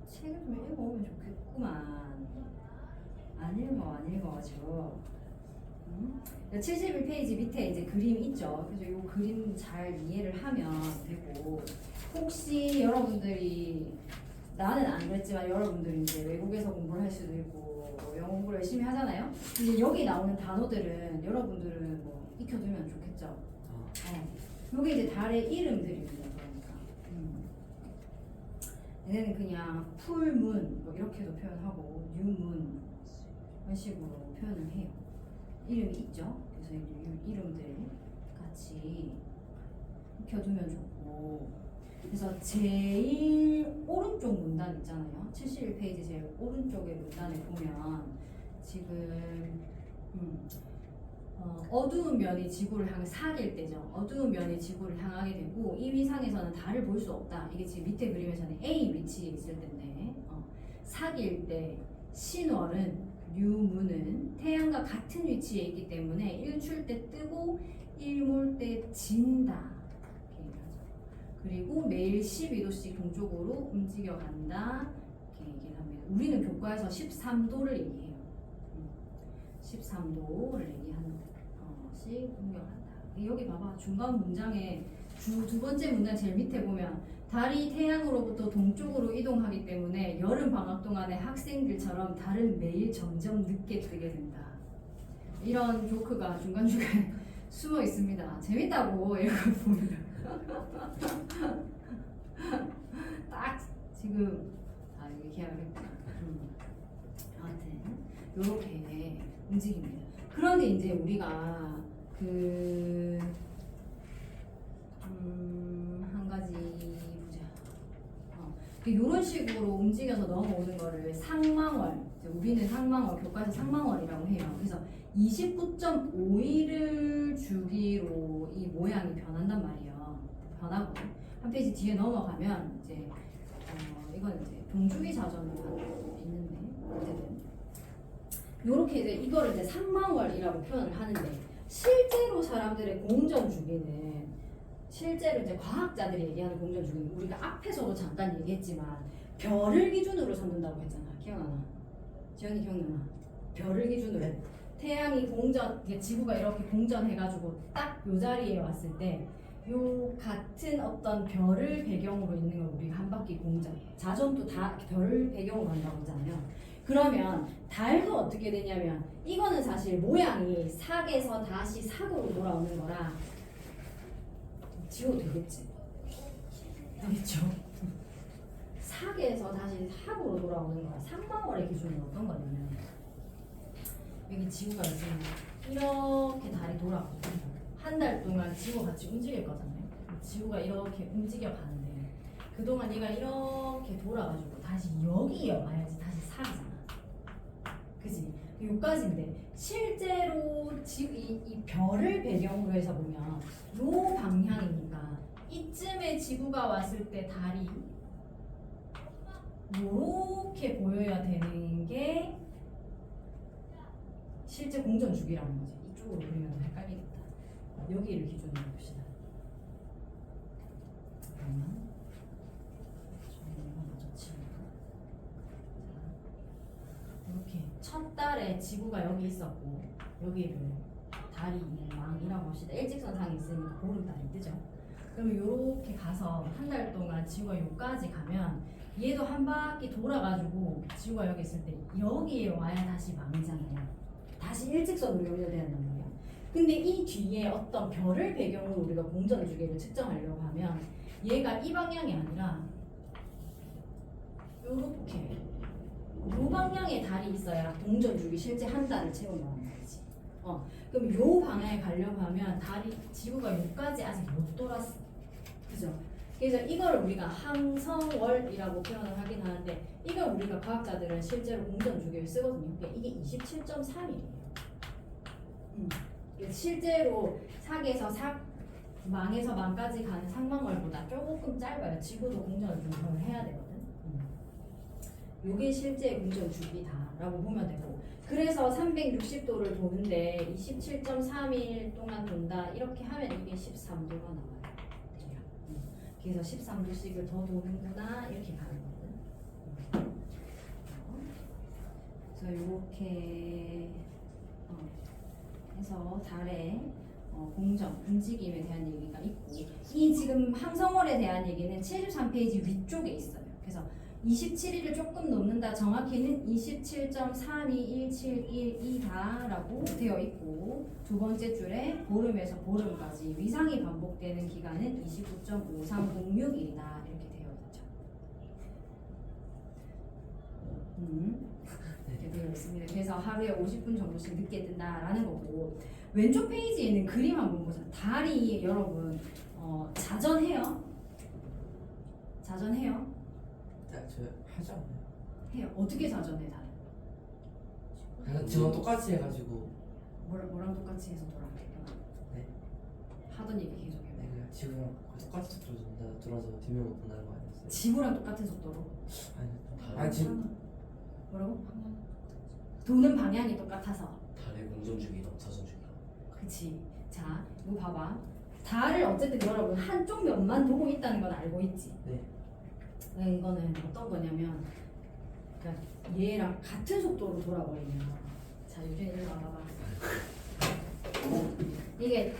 책을 좀 읽어보면 좋겠구만. 안 읽어가지고. 71페이지 밑에 이제 그림이 있죠. 그래서 이 그림 잘 이해를 하면 되고, 혹시 여러분들이 나는 안 그랬지만 여러분들이 이제 외국에서 공부를 할 수도 있고 영어 공부를 열심히 하잖아요. 근데 여기 나오는 단어들은 여러분들은 뭐 익혀두면 좋겠죠. 요게 이제 달의 이름들입니다. 그러니까 얘네는 그냥 풀문 뭐 이렇게도 표현하고 뉴문 이런 식으로 표현을 해요. 이름이 있죠. 그래서 이 이름들 같이 익혀두면 좋고, 그래서 제일 오른쪽 문단 있잖아요. 71페이지 제일 오른쪽의 문단에 보면 지금 어두운 면이 지구를 향해 사귈 때죠. 어두운 면이 지구를 향하게 되고 이 위상에서는 달을 볼 수 없다. 이게 지금 밑에 그림에서는 A 위치에 있을 텐데 사귈 때 신월은 뉴문은 태양과 같은 위치에 있기 때문에 일출 때 뜨고 일몰 때 진다. 그리고 매일 12도씩 동쪽으로 움직여 간다. 이렇게 얘기를 합니다. 우리는 교과에서 13도를 얘기해요. 13도를 얘기하는 것이 공격한다. 여기 봐봐. 중간 문장에 두 번째 문장 제일 밑에 보면 달이 태양으로부터 동쪽으로 이동하기 때문에 여름 방학 동안에 학생들처럼 달은 매일 점점 늦게 뜨게 된다. 이런 조크가 중간중간에 숨어 있습니다. 재밌다고 이렇게 봅니다. 딱 지금 이렇게 해야겠구나. 아무튼 이렇게 움직입니다. 그런데 이제 우리가 한 가지 보자. 이런 식으로 움직여서 넘어오는 거를 상망월, 우리는 상망월, 교과에서 상망월이라고 해요. 그래서 29.5일을 주기로 이 모양이 변한단 말이에요. 변하고 한 페이지 뒤에 넘어가면 이제 이건 이제 동주기 자전으로 있는데 어쨌든 요렇게 이제 이거를 이제 상망월이라고 표현을 하는데, 실제로 사람들의 공전 주기는 실제로 이제 과학자들이 얘기하는 공전 주기는 우리가 앞에서도 잠깐 얘기했지만 별을 기준으로 삼는다고 했잖아. 기억나나? 지연이 기억나나? 별을 기준으로 태양이 공전, 지구가 이렇게 공전해가지고 딱 요 자리에 왔을 때 요 같은 어떤 별을 배경으로 있는 걸 우리가 한 바퀴 공전, 자전도 다 별을 배경으로 한다고 하잖아요. 그러면 달도 어떻게 되냐면 이거는 사실 모양이 사에서 다시 사으로 돌아오는 거라 지워도 되겠지? 되겠죠? 사에서 다시 사으로 돌아오는 거라. 상망월의 기준은 어떤 거냐면 여기 지구가 있으면 이렇게 달이 돌아가고 한 달 동안 지구 같이 움직일 거잖아요. 지구가 이렇게 움직여 가는데 그동안 얘가 이렇게 돌아가지고 다시 여기에 와야지 다시 사잖아. 그지? 요까지인데 실제로 이 별을 배경으로 해서 보면 요 방향이니까 이쯤에 지구가 왔을 때 달이 요렇게 보여야 되는 게 실제 공전 주기라는 거지. 이쪽으로 그리면 헷갈리겠다. 여기를 기준으로 봅시다. 그러면 이렇게 첫 달에 지구가 여기 있었고 여기를 달이 망이라고 합시다. 일직선상에 있으니까 보름달이 뜨죠. 그러면 이렇게 가서 한 달 동안 지구가 여기까지 가면 얘도 한 바퀴 돌아가지고 지구가 여기 있을 때 여기에 와야 다시 망이잖아요. 다시 일직선으로 연결된단 말이야. 근데 이 뒤에 어떤 별을 배경으로 우리가 공전 주기를 측정하려고 하면 얘가 이 방향이 아니라 요렇게 요 방향에 달이 있어야 동전 주기 실제 한 달을 채운다는 거지. 그럼 요 방향에 가려고 하면 달이 지구가 여기까지 아직 못 돌았어. 그죠? 그래서 이걸 우리가 항성월이라고 표현을 하긴 하는데 이걸 우리가 과학자들은 실제로 공전 주기를 쓰거든요. 그러니까 이게 27.3이에요. 실제로 사계에서 망에서 망까지 가는 상망월보다 조금 짧아요. 지구도 공전을 좀 덜 해야 되거든. 요게 실제 공전 주기다라고 보면 되고, 그래서 360도를 도는데 27.3일 동안 돈다 이렇게 하면 이게 13도가 나와요. 대략. 그래서 13도씩을 더 도는구나 이렇게 가는 거거든. 그래서 이렇게 해서 달의 공정, 움직임에 대한 얘기가 있고, 이 지금 항성월에 대한 얘기는 73페이지 위쪽에 있어요. 그래서 27일을 조금 넘는다, 정확히는 27.32171이다라고 되어 있고, 두 번째 줄에 보름에서 보름까지 위상이 반복되는 기간은 29.5306일이다 이렇게 되어 있죠. 이렇게 되어 있습니다. 그래서 하루에 50분 정도씩 늦게 뜬다라는 거고, 왼쪽 페이지에는 그림 한번 보세요. 달이 여러분 자전해요? 자전해요? 저 하죠 않나요? 해요. 어떻게 자전해 달? 약간 지금 똑같이 해가지고 뭐랑 똑같이 해서 돌아? 네. 하던 얘기 계속 해. 네, 그냥 지금 똑같이 돌아서 뒷면 못 본다는 거 아니었어요? 지구랑 똑같은 속도로? 아니 지금 뭐라고? 도는 방향이 똑같아서. 달의 공전 주기랑 자전 주기랑. 그치. 자, 이거 봐봐. 달을 어쨌든 여러분 한쪽 면만 보고 있다는 건 알고 있지. 네. 이거는 어떤 거냐면, 그러니까 얘랑 같은 속도로 돌아버리면, 자, 유진이 일로 와봐봐. 이게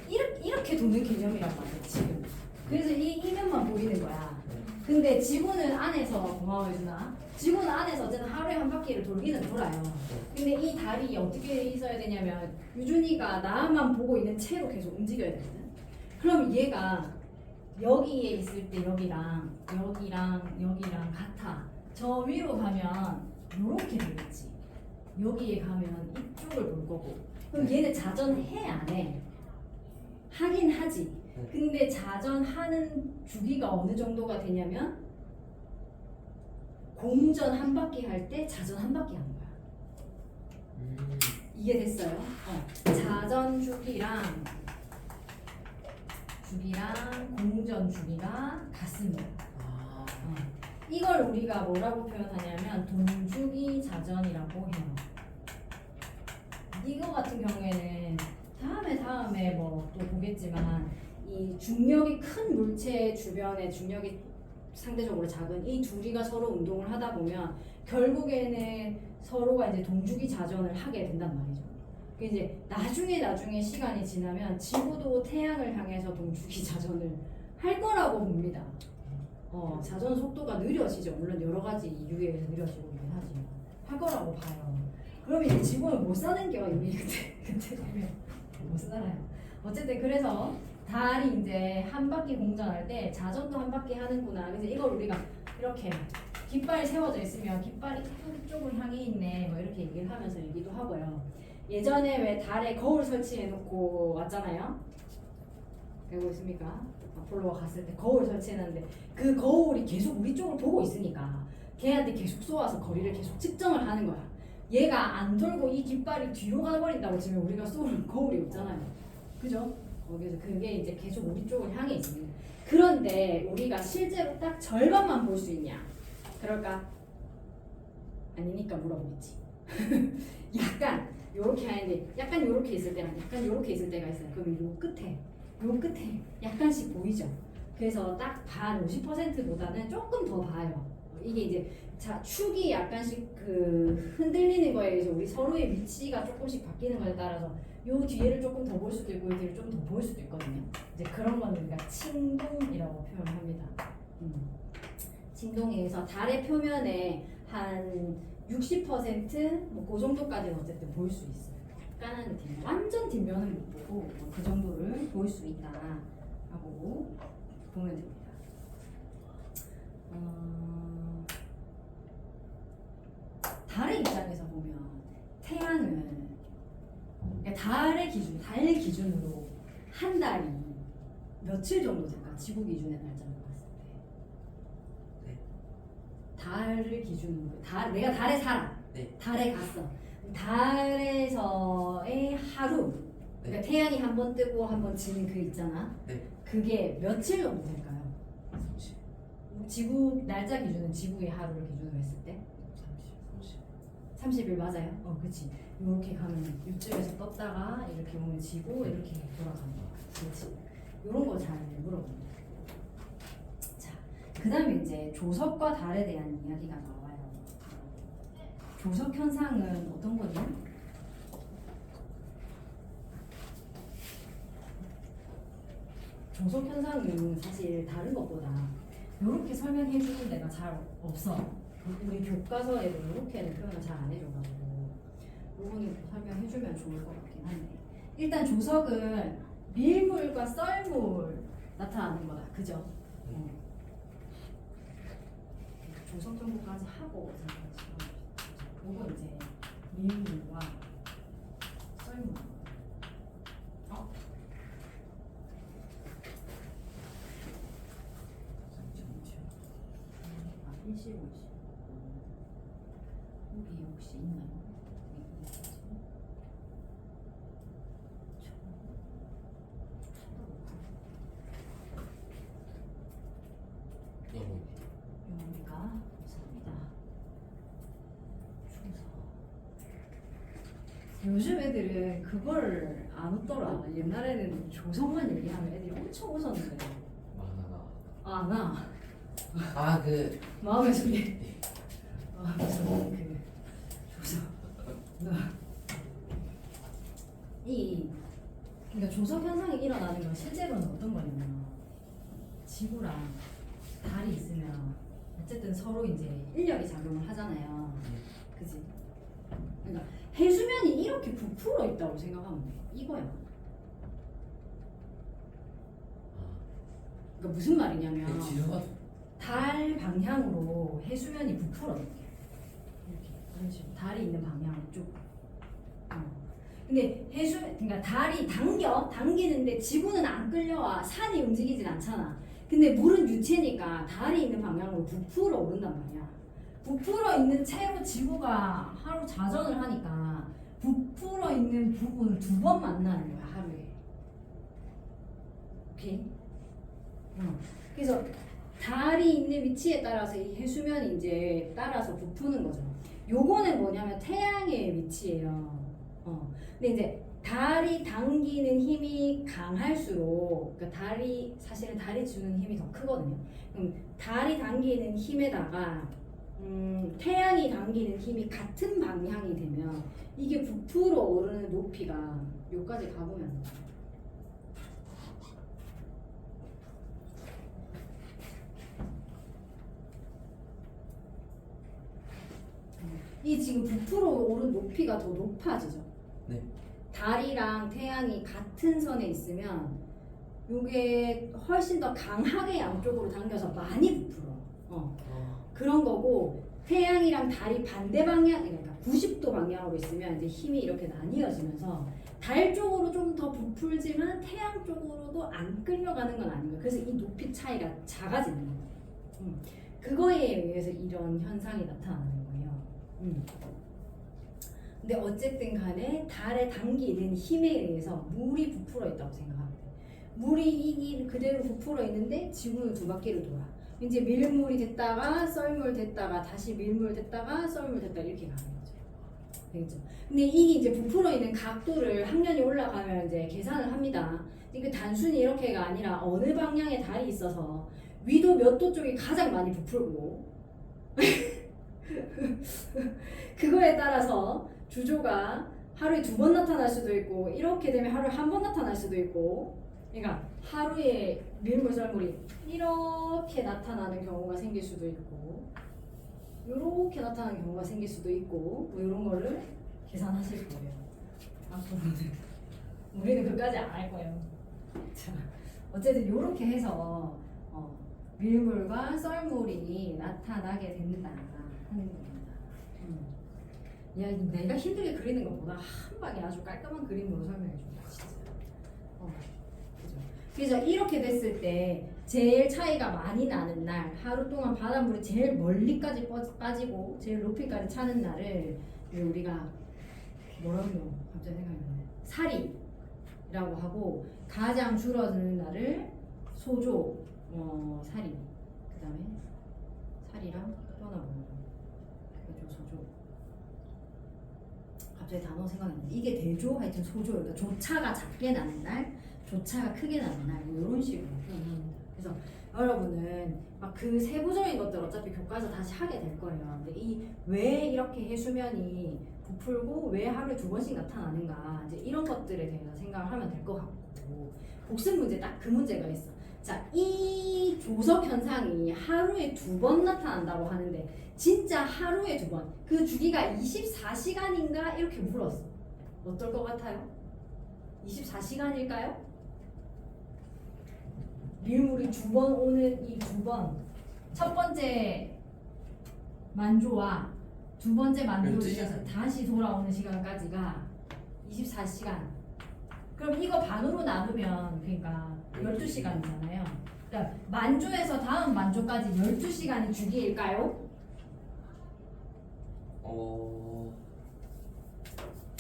이렇게 도는 개념이란 말이야 지금. 그래서 이 면만 보이는 거야. 근데 지구는 안에서, 고마워 유준아, 지구는 안에서 어쨌든 하루에 한 바퀴를 돌기는 돌아요. 근데 이 달이 어떻게 있어야 되냐면, 유준이가 나만 보고 있는 채로 계속 움직여야 되거든. 그럼 얘가 여기에 있을 때 여기랑 같아. 저 위로 가면 요렇게 되겠지. 여기에 가면 이쪽을 볼 거고. 그럼 얘는 자전해 안 해? 하긴 하지. 근데 자전하는 주기가 어느 정도가 되냐면, 공전 한 바퀴 할 때 자전 한 바퀴 하는 거야. 이게 됐어요? 자전 주기랑 공전 주기가 같습니다. 이걸 우리가 뭐라고 표현하냐면 동주기 자전이라고 해요. 이거 같은 경우에는 다음에 뭐 또 보겠지만, 이 중력이 큰 물체 주변에 중력이 상대적으로 작은 이 둘이가 서로 운동을 하다 보면 결국에는 서로가 이제 동주기 자전을 하게 된단 말이죠. 그 이제 나중에 시간이 지나면 지구도 태양을 향해서 동주기 자전을 할 거라고 봅니다. 자전 속도가 느려지죠. 물론 여러 가지 이유에 의해서 느려지고 있긴 하지만 할 거라고 봐요. 그럼 이제 지구는 못 사는 겨 이미 그때 되면 못 살아요. 어쨌든 그래서 달이 이제 한 바퀴 공전할 때 자전도 한 바퀴 하는구나. 그래서 이걸 우리가 이렇게 깃발이 세워져 있으면 깃발이 이쪽을 향해 있네 뭐 이렇게 얘기를 하면서 얘기도 하고요. 예전에 왜 달에 거울 설치해 놓고 왔잖아요. 알고 있습니까? 아폴로가 갔을 때 거울 설치해놨는데 그 거울이 계속 우리 쪽을 보고 있으니까 걔한테 계속 쏘아서 거리를 계속 측정을 하는 거야. 얘가 안 돌고 이 깃발이 뒤로 가버린다고 치면 우리가 쏘는 거울이 없잖아요. 그죠? 거기서 그게 이제 계속 우리 쪽을 향해 있습니다. 그런데 우리가 실제로 딱 절반만 볼 수 있냐? 그럴까? 아니니까 물어보겠지. 약간 요렇게 하는데 약간 요렇게 있을 때랑 약간 요렇게 있을 때가 있어요. 그럼 요 끝에 약간씩 보이죠? 그래서 딱 반 50%보다는 조금 더 봐요. 이게 이제 축이 약간씩 그 흔들리는 거에 의해서 우리 서로의 위치가 조금씩 바뀌는 거에 따라서 요 뒤에를 조금 더 볼 수도 있고 요 뒤를 좀 더 볼 수도 있거든요. 이제 그런 거는 우리가 칭동이라고 표현합니다. 칭동에 의해서 달의 표면에 한 60%뭐 그 정도까지는 어쨌든 볼 수 있어요. 약간은 뒷면, 완전 뒷면은 못 보고 그 정도를 볼 수 있다라고 보면 됩니다. 달의 입장에서 보면 태양은, 그러니까 달 기준으로 한 달이 며칠 정도 될까? 지구 기준의 날짜로 봤을 때 달을 기준으로 내가 달에 살아. 네. 달에 갔어. 달에서의 하루. 그러니까 태양이 한 번 뜨고 한 번 지는 그 있잖아. 네. 그게 며칠 정도 될까요? 30, 지구 날짜 기준은 지구의 하루를 기준으로 했을 때 30일 맞아요? 그치. 이렇게 가면 이쪽에서 떴다가 이렇게 오면 지고 이렇게 돌아가는 거야. 그렇지. 이런 거 잘 물어봅니다. 자, 그 다음에 이제 조석과 달에 대한 이야기가 나와요. 조석 현상은 어떤 거죠? 조석 현상은 사실 다른 것보다 이렇게 설명해 주는 데가 잘 없어. 우리 교과서에도 이렇게는 표현을 잘 안 해줘가지고 요거는 설명해 주면 좋을 것 같긴 한데, 일단 조석은 밀물과 썰물 나타나는 거다. 그죠? 조석 정도까지 하고 요거 이제 밀물과 썰물. 일시 오시. 여기 혹시 있나요? 영어니까 감사합니다. 요즘 애들은 그걸 안 웃더라. 옛날에는 조성만 얘기하면 애들이 엄청 웃었는데. 나. 아, 그 마음의 소리. 마음의 소리. 그 조석. 그러니까 조석 현상이 일어나는 건 실제로는 어떤 거냐면, 지구랑 달이 있으면 어쨌든 서로 이제 인력이 작용을 하잖아요. 그지? 그러니까 해수면이 이렇게 부풀어 있다고 생각하면 돼. 이거야. 그러니까 무슨 말이냐면, 지수가 달 방향으로 해수면이 부풀어 이렇게 이런 식으로 달이 있는 방향 쪽. 근데 그러니까 달이 당기는데 지구는 안 끌려와. 산이 움직이진 않잖아. 근데 물은 유체니까 달이 있는 방향으로 부풀어 오른단 말이야. 부풀어 있는 채로 지구가 하루 자전을 하니까 부풀어 있는 부분을 2번 만나는 거야, 하루에. 오케이? 그래서 달이 있는 위치에 따라서 이 해수면이 이제 따라서 부푸는 거죠. 요거는 뭐냐면 태양의 위치예요. 근데 이제 달이 당기는 힘이 강할수록, 그러니까 사실은 달이 주는 힘이 더 크거든요. 그럼 달이 당기는 힘에다가 태양이 당기는 힘이 같은 방향이 되면 이게 부풀어 오르는 높이가 여기까지 가보면 이 지금 부풀어 오른 높이가 더 높아지죠. 네. 달이랑 태양이 같은 선에 있으면 이게 훨씬 더 강하게 양쪽으로 당겨서 많이 부풀어. 그런 거고, 태양이랑 달이 반대 방향, 그러니까 90도 방향으로 있으면 이제 힘이 이렇게 나뉘어지면서 달 쪽으로 좀 더 부풀지만 태양 쪽으로도 안 끌려가는 건 아닌 거예요. 그래서 이 높이 차이가 작아지는 거예요. 그거에 의해서 이런 현상이 나타나는 거예요. 근데 어쨌든 간에 달에 당기는 힘에 의해서 물이 부풀어 있다고 생각하면 돼요. 물이 이 그대로 부풀어 있는데 지구는 2바퀴를 돌아. 이제 밀물이 됐다가 썰물 됐다가 다시 밀물 됐다가 썰물 됐다가 이렇게 가는 거죠. 되겠죠? 근데 이게 이제 부풀어 있는 각도를 학년이 올라가면 이제 계산을 합니다. 이게 단순히 이렇게가 아니라 어느 방향에 달이 있어서 위도 몇 도 쪽이 가장 많이 부풀고 그거에 따라서 주조가 하루에 2번 나타날 수도 있고, 이렇게 되면 하루에 1번 나타날 수도 있고, 그러니까 하루에 밀물 썰물이 이렇게 나타나는 경우가 생길 수도 있고, 이렇게 나타나는 경우가 생길 수도 있고, 뭐 이런 거를 계산하실 거예요. 앞으로는 우리는 그까지 안 할 거예요. 자, 어쨌든 이렇게 해서 밀물과 썰물이 나타나게 된다 하는 겁니다. 야, 내가 힘들게 그리는 것보다 한 방에 아주 깔끔한 그림으로 설명해 준다, 진짜. 그죠? 그래서 이렇게 됐을 때 제일 차이가 많이 나는 날, 하루 동안 바닷물이 제일 멀리까지 빠지고 제일 높이까지 차는 날을 우리가 뭐라고요? 갑자기 생각이 나네. 살이라고 하고, 가장 줄어드는 날을 소조, 살이. 그다음에 살이랑 또 하나 뭐예요? 대조, 소조. 갑자기 단어 생각이 나네. 이게 대조, 하여튼 소조. 그러니까 조차가 작게 나는 날, 조차가 크게 나는 날, 뭐 이런 식으로 표현합니다. 그래서 여러분은 막 그 세부적인 것들 어차피 교과서 다시 하게 될 거예요. 근데 이 왜 이렇게 해수면이 부풀고 왜 하루에 2번씩 나타나는가, 이제 이런 것들에 대해서 생각을 하면 될 것 같고, 복습 문제 딱 그 문제가 있어. 자, 이 조석 현상이 하루에 2번 나타난다고 하는데 진짜 하루에 2번, 그 주기가 24시간인가 이렇게 물었어. 어떨 것 같아요? 24시간일까요? 밀물이 2번 오는 이 2번, 첫 번째 만조와 두 번째 만조에서 12시간. 다시 돌아오는 시간까지가 24시간. 그럼 이거 반으로 나누면 그러니까 12시간이잖아요. 그러니까 만조에서 다음 만조까지 12시간이 주기일까요?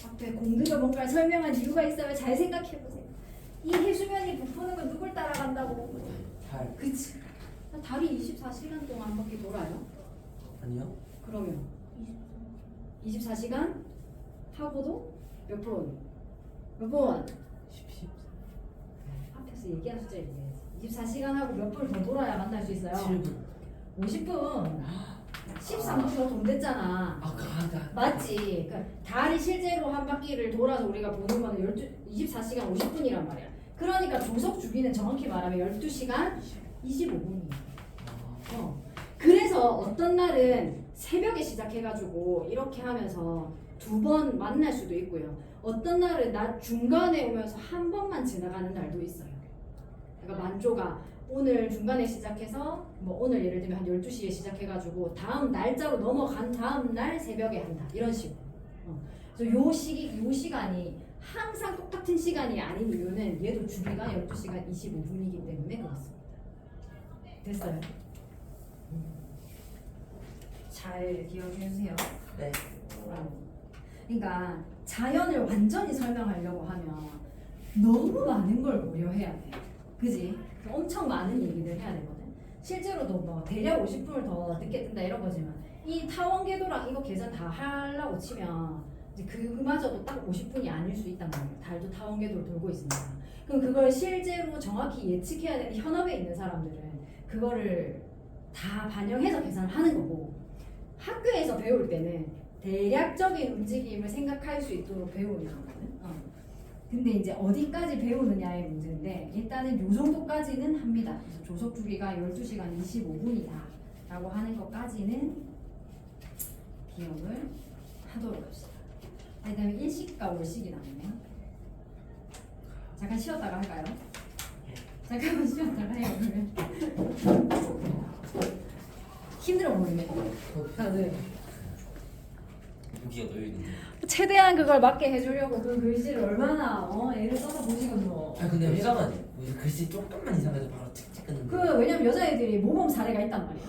앞에 공들여 뭔가 설명한 이유가 있어요. 잘 생각해보세요. 이 해수면이 부푸는 건 누굴 따라간다고? 달. 그치. 달이 24시간 동안 한 바퀴 돌아요. 아니요. 그러면 24시간 하고도 몇 분? 몇 분? 10. 앞에서 얘기한 숫자 얘기해야지. 24시간 하고 몇 분을 더 돌아야 만날 수 있어요? 7분. 50분. 13분 더 돈 됐잖아. 맞지? 그러니까 달이 실제로 한 바퀴를 돌아서 우리가 보는 거는 24시간 50분이란 말이야. 그러니까 조석 주기는 정확히 말하면 12시간 25분이야. 그래서 어떤 날은 새벽에 시작해가지고 이렇게 하면서 2번 만날 수도 있고요. 어떤 날은 낮 중간에 오면서 한 번만 지나가는 날도 있어요. 그러니까 만조가 오늘 중간에 시작해서 뭐 오늘 예를 들면 한 12시에 시작해가지고 다음 날짜로 넘어간 다음 날 새벽에 한다. 이런 식으로. 그래서 요 시간이 항상 똑같은 시간이 아닌 이유는 얘도 주기가 12시간 25분이기 때문에 그렇습니다. 됐어요? 잘 기억해 주세요. 네. 그러니까 자연을 완전히 설명하려고 하면 너무 많은 걸 고려해야 돼. 그지? 엄청 많은 얘기를 해야 되거든. 실제로도 뭐 대략 50분을 더 늦게 뜬다 이런 거지만 이 타원 궤도랑 이거 계산 다 하려고 치면 이제 그마저도 딱 50분이 아닐 수 있단 말이에요. 달도 타원 궤도를 돌고 있으니까. 그럼 그걸 실제로 정확히 예측해야 되는 현업에 있는 사람들은 그거를 다 반영해서 계산을 하는 거고, 학교에서 배울 때는 대략적인 움직임을 생각할 수 있도록 배우는 거거든. 근데 이제 어디까지 배우느냐의 문제인데 일단은 요 정도까지는 합니다. 그래서 조석 주기가 12시간 25분이다 라고 하는 것까지는 기억을 하도록 합시다. 그다음에 일식과 월식이 나오네요. 잠깐 쉬었다가 할까요? 잠깐만 쉬었다가 해요. 그러면 힘들어 보이네. 다들 여기가 놓여있는데 최대한 그걸 맞게 해주려고 그 글씨를 얼마나 애를 써서 보시거든요. 근데 회사만 글씨 조금만 이상해도 바로 찍찍 끊는 거. 왜냐면 여자애들이 모범 사례가 있단 말이야.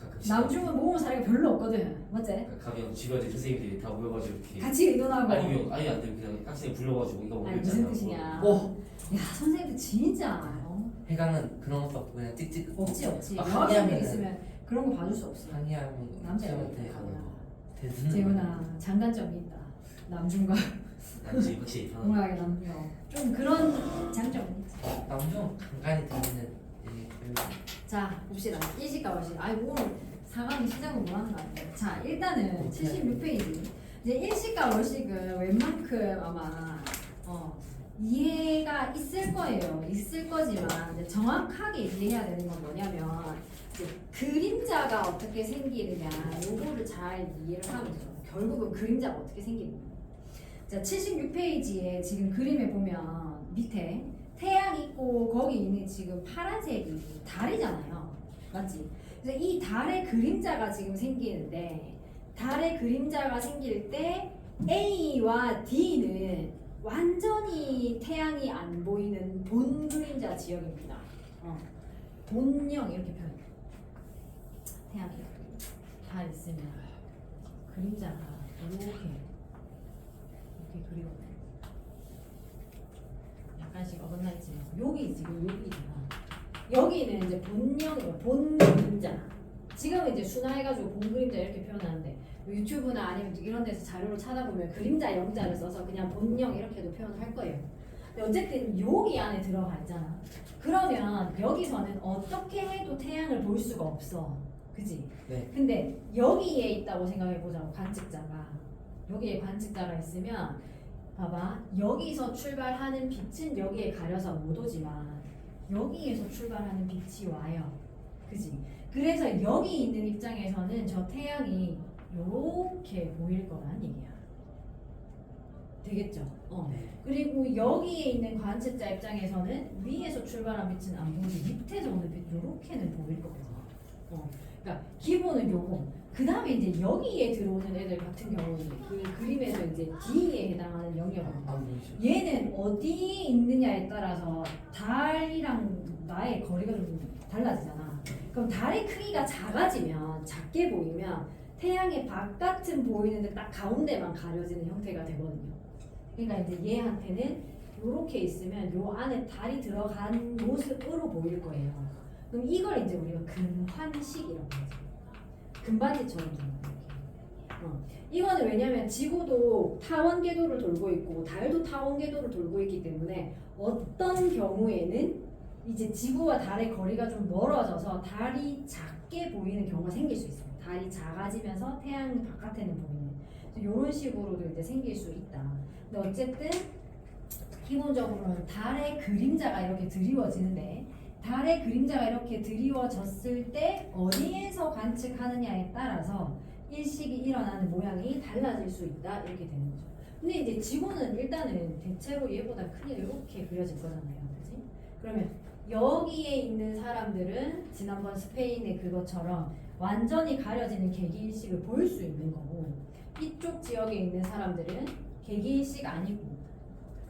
가끔씩 남중은 모범 사례가 별로 없거든. 맞지? 가면 주변에 선생님들이 다 모여가지고 이렇게 같이 의논하고. 아니면 아예 안 되면 그냥 학생이 불러가지고 이거 아니 모르겠잖아. 무슨 뜻이냐. 오. 야 선생님들 진짜 해강은 그런 것도 없고 그냥 찍찍. 없지. 아, 여학생들 있으면 그런 거 봐줄 수 없어. 항의하면 남자애들 가는 거. 재훈아 장단점이 있다. 남중과 난지 확실히 편한. 동학의 남중 좀 그런 장점이 있지. 남중 간간히 들리는 자 봅시다. 일식과 월식. 아이고 오늘 4강이 시작은 뭐 하는 거 아니에요. 자 일단은 76페이지. 이제 일식과 월식은 웬만큼 아마 이해가 있을 거예요. 있을 거지만 이제 정확하게 이해해야 되는 건 뭐냐면 이제 그림자가 어떻게 생기느냐 요거를 잘 이해를 하면 돼요. 결국은 그림자가 어떻게 생기느냐. 자 76페이지에 지금 그림에 보면 밑에 태양 있고 거기 있는 지금 파란색이 달이잖아요. 맞지? 그래서 이 달의 그림자가 지금 생기는데 달의 그림자가 생길 때 A와 D는 완전히 태양이 안 보이는 본 그림자 지역입니다. 본영 이렇게 표현해. 태양이 다 있으면 그림자가 이렇게 그리거든. 약간씩 어긋나있지만 여기 지금 여기잖아. 여기는 이제 본영이고 본 그림자. 지금은 이제 순화해가지고 본 그림자 이렇게 표현하는데 유튜브나 아니면 이런 데서 자료를 찾아보면 그림자 영자를 써서 그냥 본영 이렇게도 표현을 할 거예요. 근데 어쨌든 여기 안에 들어가 있잖아. 그러면 여기서는 어떻게 해도 태양을 볼 수가 없어. 그지? 네. 근데 여기에 있다고 생각해보자고. 관측자가 여기에 관측자가 있으면 봐봐. 여기서 출발하는 빛은 여기에 가려서 못 오지만 여기에서 출발하는 빛이 와요. 그지? 그래서 여기 있는 입장에서는 저 태양이 요렇게 보일 거란 얘기야. 되겠죠? 네. 그리고 여기에 있는 관측자 입장에서는 위에서 출발한 빛은 안 보이지 밑에서 오는 빛 요렇게는 보일 거거든. 그러니까 기본은 요거. 그 다음에 이제 여기에 들어오는 애들 같은 경우는 그 그림에서 이제 D에 해당하는 영역은 안 보이죠? 얘는 어디에 있느냐에 따라서 달이랑 나의 거리가 좀 달라지잖아. 그럼 달의 크기가 작아지면 작게 보이면 태양의 바깥은 보이는데 딱 가운데만 가려지는 형태가 되거든요. 그러니까 이제 얘한테는 이렇게 있으면 요 안에 달이 들어간 모습으로 보일 거예요. 그럼 이걸 이제 우리가 금환식이라고 하죠. 금반지처럼 생긴 이거는 왜냐면 지구도 타원 궤도를 돌고 있고 달도 타원 궤도를 돌고 있기 때문에 어떤 경우에는 이제 지구와 달의 거리가 좀 멀어져서 달이 작게 보이는 경우가 생길 수 있어요. 달이 작아지면서 태양 바깥에는 보이는 이런 식으로도 이제 생길 수 있다. 근데 어쨌든 기본적으로는 달의 그림자가 이렇게 드리워지는데 달의 그림자가 이렇게 드리워졌을 때 어디에서 관측하느냐에 따라서 일식이 일어나는 모양이 달라질 수 있다 이렇게 되는 거죠. 근데 이제 지구는 일단은 대체로 얘보다 크게 이렇게 그려질 거잖아요. 그지? 그러면 여기에 있는 사람들은 지난번 스페인의 그것처럼 완전히 가려지는 개기일식을 볼 수 있는 거고 이쪽 지역에 있는 사람들은 개기일식 아니고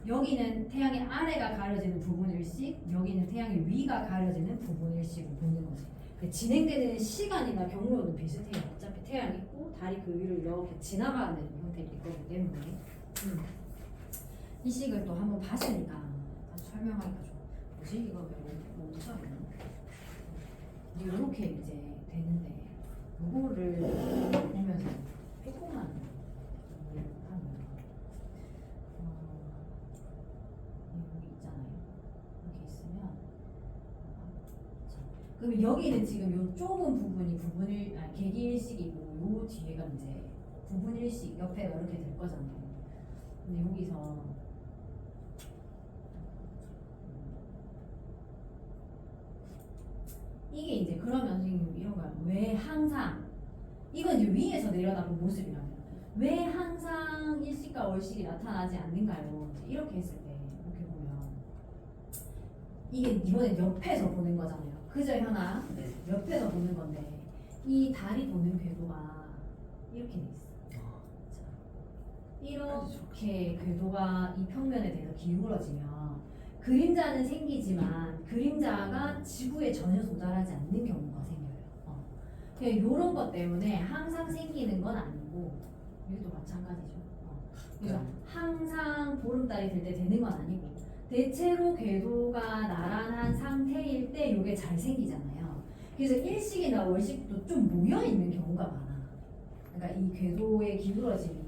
여기는 태양의 아래가 가려지는 부분일식, 여기는 태양의 위가 가려지는 부분일식을 보는 거지. 진행되는 시간이나 경로는 비슷해요. 어차피 태양이 있고 달이 그 위를 이렇게 지나가는 형태일 거기 때문에 이 식을 또 한번 봤으니까 설명하기가 좀 뭐지? 이거 왜 멈춰 있나? 이렇게 이제 되는데 이거를 보면서 조금만 그럼 여기는 지금 요 좁은 부분이 개기일식이고 요 뒤에가 이제 부분일식 옆에가 이렇게 될 거잖아요. 근데 여기서 이게 이제 그러면 지금 이런 거야. 왜 항상 이건 이제 위에서 내려다본 모습이라면 왜 항상 일식과 월식이 나타나지 않는가요? 이렇게 했을 때 이렇게 보면 이게 이번엔 옆에서 보는 거잖아요. 그죠 현아? 네. 옆에서 보는 건데 이 달이 도는 궤도가 이렇게 돼 있어. 이렇게 궤도가 이 평면에 대해서 기울어지면 그림자는 생기지만 그림자가 지구에 전혀 도달하지 않는 경우가 생겨요. 이런 것 때문에 항상 생기는 건 아니고 여기도 마찬가지죠. 그래서 항상 보름달이 될 때 되는 건 아니고 대체로 궤도가 나란한 상태일 때 이게 잘 생기잖아요. 그래서 일식이나 월식도 좀 모여 있는 경우가 많아. 그러니까 이 궤도의 기울어짐이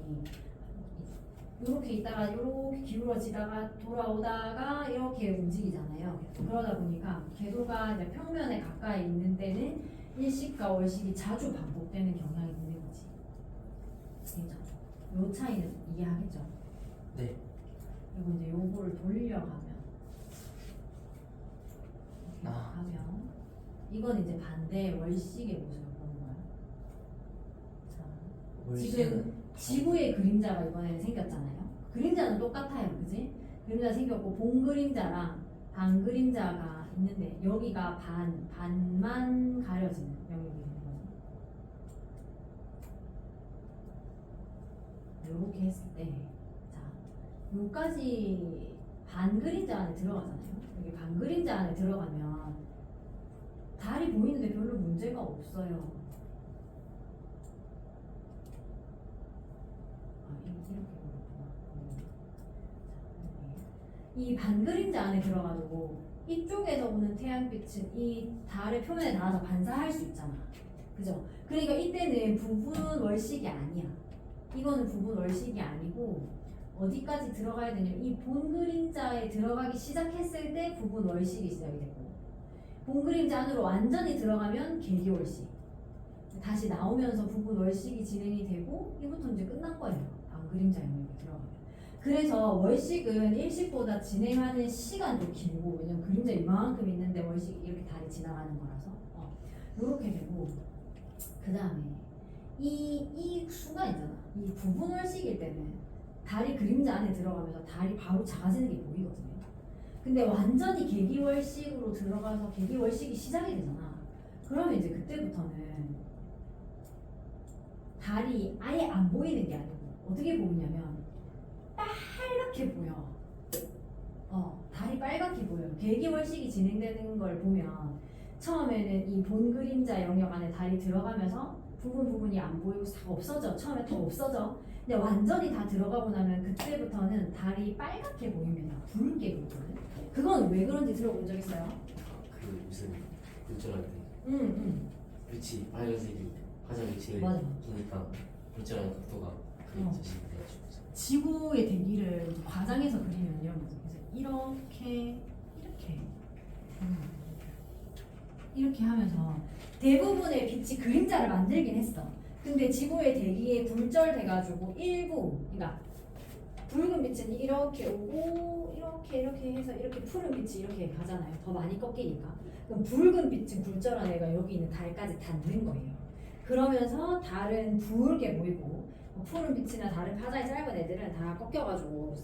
이렇게 있다가 이렇게 기울어지다가 돌아오다가 이렇게 움직이잖아요. 그러다 보니까 궤도가 이제 평면에 가까이 있는 데는 일식과 월식이 자주 반복되는 경향이 있는 거지. 그죠? 요 차이는 이해하겠죠? 네. 그리고 이제 요거를 돌려가면 이렇게 아. 하면 이건 이제 반대 월식의 모습을 보는 거야. 자, 지금 지구의 그림자가 이번에는 생겼잖아요. 그림자는 똑같아요, 그지? 그림자 생겼고 본 그림자랑 반 그림자가 있는데 여기가 반만 가려지는 영역이 되는 거죠. 이렇게 했을 때, 자, 요까지 반 그림자 안에 들어가잖아요. 여기 반 그림자 안에 들어가면 달이 보이는데 별로 문제가 없어요. 이렇게 보였구나. 이 반그림자 안에 들어가지고 이쪽에서 오는 태양빛은 이 달의 표면에 닿아서 반사할 수 있잖아. 그죠? 그러니까 이때는 부분 월식이 아니야. 이거는 부분 월식이 아니고 어디까지 들어가야 되냐면 이 본 그림자에 들어가기 시작했을 때 부분 월식이 시작이 되고 본 그림자 안으로 완전히 들어가면 계기월식. 다시 나오면서 부분 월식이 진행이 되고 이부터 이제 끝난 거예요. 반 그림자 영역에 들어가면. 그래서 월식은 일식보다 진행하는 시간도 길고 왜냐면 그림자 이만큼 있는데 월식이 이렇게 달이 지나가는 거라서 이렇게 되고 그 다음에 이 순간 있잖아. 이 부분 월식일 때는 달이 그림자 안에 들어가면서 달이 바로 작아지는 게 보이거든요. 근데 완전히 계기월식으로 들어가서 계기월식이 시작이 되잖아. 그러면 이제 그때부터는 달이 아예 안 보이는 게 아니고 어떻게 보이냐면 빨갛게 보여. 달이 빨갛게 보여요. 계기월식이 진행되는 걸 보면 처음에는 이 본 그림자 영역 안에 달이 들어가면서 부분이 안 보이고 싹 없어져. 처음에 다 없어져. 근데 완전히 다 들어가고 나면 그때부터는 달이 빨갛게 보입니다. 붉게 보이거든. 그건 왜 그런지 들어본 적 있어요? 그 무슨 굴절할 때 응. 빛이 빨간색이 화장이 제일 맞아. 보니까 굴절하는 각도가 그 자신이 돼가지고 지구의 대기를 과장해서 그리면요. 그래서 이렇게 하면서 대부분의 빛이 그림자를 만들긴 했어. 근데 지구의 대기에 굴절돼가지고 일부, 그러니까 붉은 빛은 이렇게 오고 이렇게 해서 이렇게 푸른 빛이 이렇게 가잖아요. 더 많이 꺾이니까. 그럼 붉은 빛은 굴절한 애가 여기 있는 달까지 닿는 거예요. 그러면서 달은 붉게 보이고 푸른 빛이나 다른 파장이 짧은 애들은 다 꺾여가지고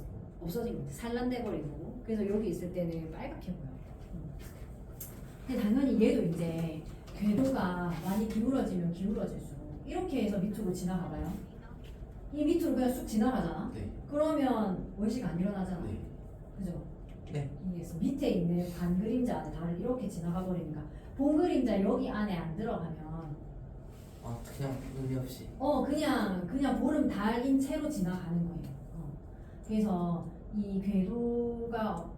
없어지고 산란돼 버리고 그래서 여기 있을 때는 빨갛게 보여. 근데 당연히 얘도 이제 궤도가 많이 기울어지면 기울어질수록 이렇게 해서 밑으로 지나가봐요. 이 밑으로 그냥 쑥 지나가잖아. 네. 그러면 월식 안 일어나잖아. 네. 그죠? 네. 이게 밑에 있는 반 그림자 안에 달을 이렇게 지나가 버리니까 본 그림자 여기 안에 안 들어가면 그냥 의미 없이. 그냥 보름 달인 채로 지나가는 거예요. 그래서 이 궤도가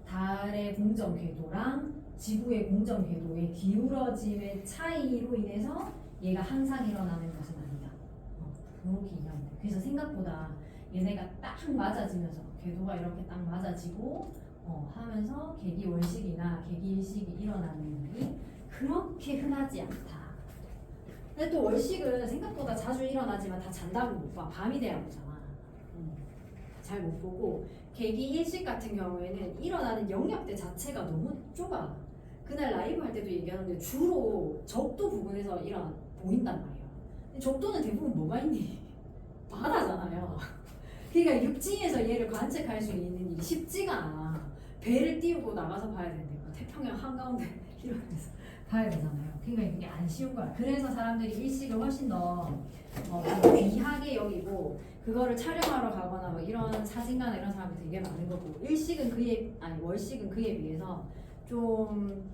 달의 공정 궤도랑 지구의 공정 궤도의 기울어짐의 차이로 인해서 얘가 항상 일어나는 것은 아니다. 그렇게 이해하면 돼요. 그래서 생각보다 얘네가 딱 맞아지면서 궤도가 이렇게 딱 맞아지고 하면서 계기월식이나 계기일식이 일어나는 일이 그렇게 흔하지 않다. 근데 또 월식은 생각보다 자주 일어나지만 다 잔다고 못 봐. 밤이 돼야 보잖아. 잘 못 보고 계기일식 같은 경우에는 일어나는 영역대 자체가 너무 좁아. 그날 라이브 할 때도 얘기하는데 주로 적도 부분에서 보인단 말이야. 근데 적도는 대부분 뭐가 있니? 바다잖아요. 그러니까 육지에서 얘를 관측할 수 있는 일이 쉽지가 않아. 배를 띄우고 나가서 봐야 되는데 태평양 한가운데 이런 데서 봐야 되잖아요. 그러니까 이게 안 쉬운 거야. 그래서 사람들이 일식을 훨씬 더 귀하게 여기고 그거를 촬영하러 가거나 뭐 이런 사진가나 이런 사람이 되게 많은 거고 월식은 그에 비해서 좀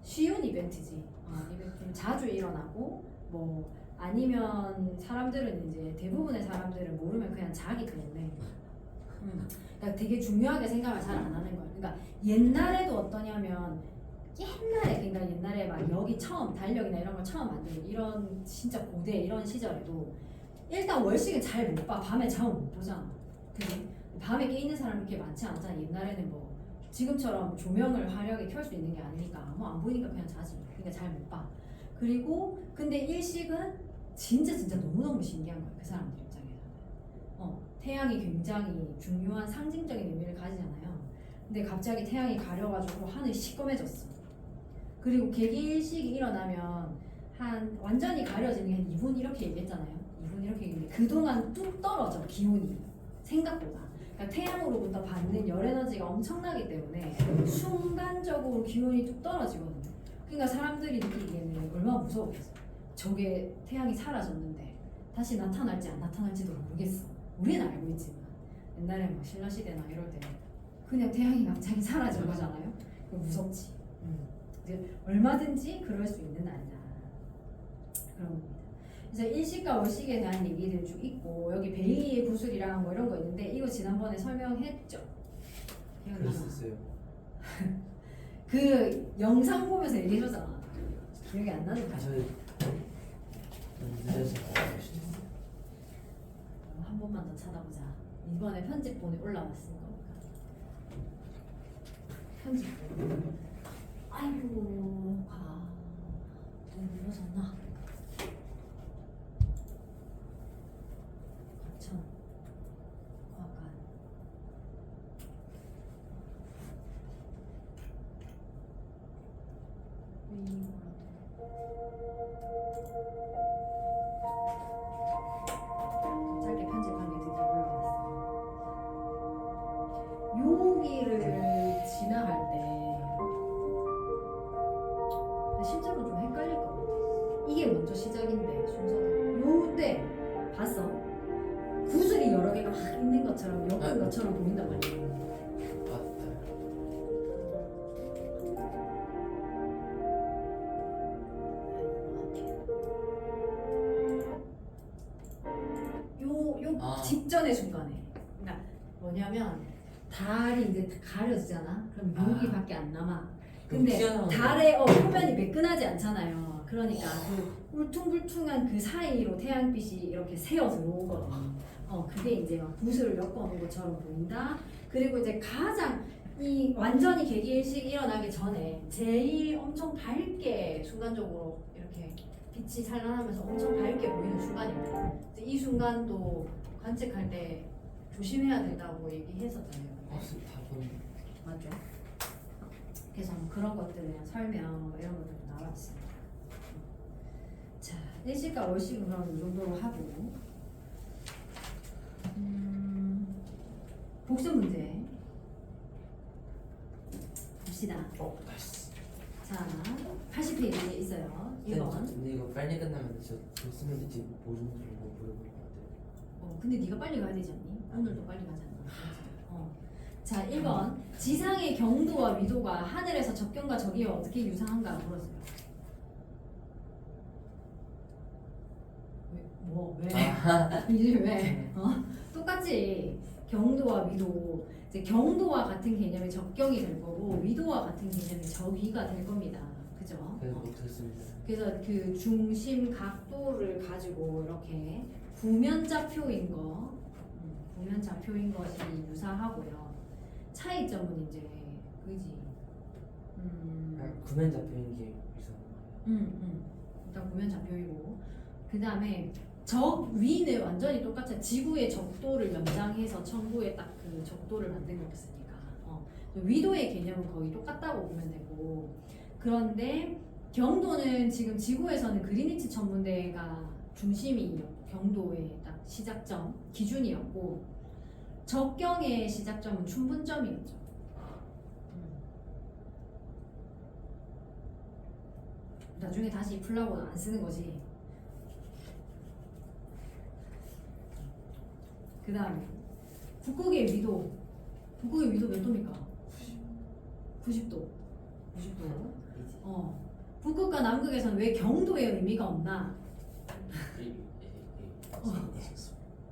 쉬운 이벤트지. 이게 좀 자주 일어나고 뭐 아니면 사람들은 이제 대부분의 사람들은 모르면 그냥 자기 때문에 그러니까 되게 중요하게 생각을 잘 안 하는 거야. 그러니까 옛날에도 어떠냐면 그러니까 옛날에 막 여기 처음 달력이나 이런 걸 처음 만들고 이런 진짜 고대 이런 시절에도 일단 월식은 잘 못 봐. 밤에 잠을 못 보잖아. 그지? 밤에 깨 있는 사람 그렇게 많지 않잖아. 옛날에는 뭐 지금처럼 조명을 화려하게 켤 수 있는 게 아니니까 뭐 안 보이니까 그냥 자지. 그러니까 잘 못 봐. 그리고 근데 일식은 진짜 너무너무 신기한 거야. 그 사람들 입장에서는. 태양이 굉장히 중요한 상징적인 의미를 가지잖아요. 근데 갑자기 태양이 가려가지고 하늘이 시꺼매졌어. 그리고 계기일식이 일어나면 완전히 가려지는 게 한 2분 이렇게 얘기했잖아요. 2분 이렇게 얘기했는데 그동안 뚝 떨어져 기온이 생각보다. 그러니까 태양으로부터 받는 열 에너지가 엄청나기 때문에 순간적으로 기온이 뚝 떨어지거든요. 그러니까 사람들이 느끼기에는 얼마나 무서웠겠어. 저게 태양이 사라졌는데 다시 나타날지 안 나타날지도 모르겠어. 우리는 알고 있지만 옛날에 뭐 신라시대나 이럴 때 그냥 태양이 갑자기 사라진 거잖아요. 무섭지. 얼마든지 그럴 수 있는 날이다. 그런 겁니다. 그래서 일식과 월식에 대한 얘기들 쭉 있고 여기 베일리의 구슬이랑 뭐 이런 거 있는데 이거 지난번에 설명했죠. 기억나나? 그랬었어요. 그 영상 보면서 얘기해줬잖아. 기억이 안 나는 거야. 저희 늦어서 알고 싶었어요. 한 번만 더 찾아보자. 이번에 편집본이 올라왔으니까. 편집본. 아이고, 너무 늘어졌나? 과천. 과관. 짧게 편집한 게 드디어 올라왔어. 여기를 지나갈 때 실제로 좀 헷갈릴 것 같아. 이게 먼저 시작인데 순서가 요때 봤어? 구슬이 여러 개가 막 있는 것처럼 엮은 것처럼 보인단 말이야. 맞다. 요 아. 직전의 순간에 그러니까 뭐냐면 달이 이제 가려지잖아. 그럼 여기밖에 안 남아. 근데 튀어나오는 달의 표면이 매끈하지 않잖아요. 그러니까 그 울퉁불퉁한 그 사이로 태양빛이 이렇게 새어 들어오거든. 그게 이제 막 붓을 엮어놓은 것처럼 보인다. 그리고 이제 가장 이 완전히 개기일식 일어나기 전에 제일 엄청 밝게 순간적으로 이렇게 빛이 찬란하면서 엄청 밝게 보이는 순간입니다. 이 순간도 관측할 때 조심해야 된다고 얘기했었잖아요. 다 보네. 맞죠? 그래서 뭐 그런 것들에 대한 설명 뭐 이런 것들도 나왔습니다. 자, 일식과 월식은 그럼 이 정도로 하고 복수 문제 봅시다. 나이스. 자, 80페이지에 있어요. 1번. 근데 이거 빨리 끝나면 저 쓰면 되지 모르는 줄 뭐 물어볼 것 같아요. 근데 네가 빨리 가야 되지 않니? 오늘도 빨리 가잖아. 자, 1번. 지상의 경도와 위도가 하늘에서 적경과 적이와 어떻게 유사한가 물었어요. 왜? 이제 왜? 똑같지. 경도와 위도. 이제 경도와 같은 개념이 적경이 될 거고 위도와 같은 개념이 적위가 될 겁니다. 그죠? 그래서 못 들었습니다. 그래서 그 중심 각도를 가지고 이렇게 부면좌표인 거, 부면좌표인 것이 유사하고요. 차이점은 이제 그지. 구면 잡혀있는 게 이상한 일단 부면좌표이고 그 다음에 적위는 완전히 똑같아. 지구의 적도를 연장해서 천구에 딱 그 적도를 만든 거였으니까. 위도의 개념은 거의 똑같다고 보면 되고 그런데 경도는 지금 지구에서는 그리니치 천문대가 중심이었고 경도의 딱 시작점 기준이었고 적경의 시작점은 춘분점이었죠. 나중에 다시 풀라고는 안 쓰는 거지. 그 다음에 북극의 위도 몇 도입니까? 90도. 90도. 북극과 남극에서는 왜 경도의 의미가 없나?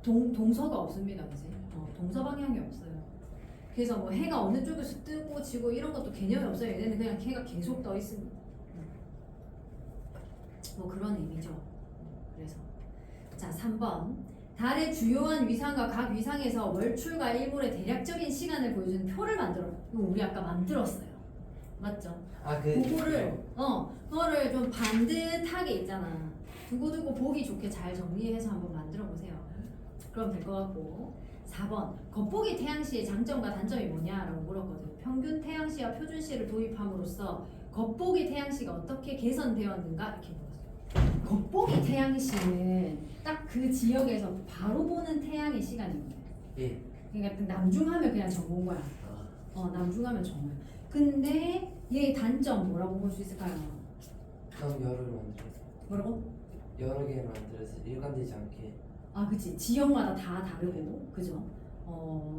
동서가 없습니다, 이제. 동서 방향이 없어요. 그래서 뭐 해가 어느 쪽에서 뜨고 지고 이런 것도 개념이 없어요. 얘네는 그냥 해가 계속 떠 있습니다. 뭐 그런 의미죠. 그래서 자 3번 달의 주요한 위상과 각 위상에서 월출과 일몰의 대략적인 시간을 보여주는 표를 만들어. 이거 우리 아까 만들었어요. 맞죠? 그거를 좀 반듯하게 있잖아. 두고두고 보기 좋게 잘 정리해서 한번 만들어 보세요. 그럼 될 것 같고 4번 겉보기 태양시의 장점과 단점이 뭐냐라고 물었거든. 평균 태양시와 표준시를 도입함으로써 겉보기 태양시가 어떻게 개선되었는가 이렇게 물었어요. 겉보기 태양시는 딱 그 지역에서 바로 보는 태양의 시간입니다. 예. 그러니까 남중하면 그냥 정온 거야. 남중하면 정오야. 근데 얘의 단점 뭐라고 볼 수 있을까요? 그럼 여러 개 만들어서 뭐라고? 여러 개를 만들어서 일관되지 않게 그치. 지역마다 다 다르고, 그죠?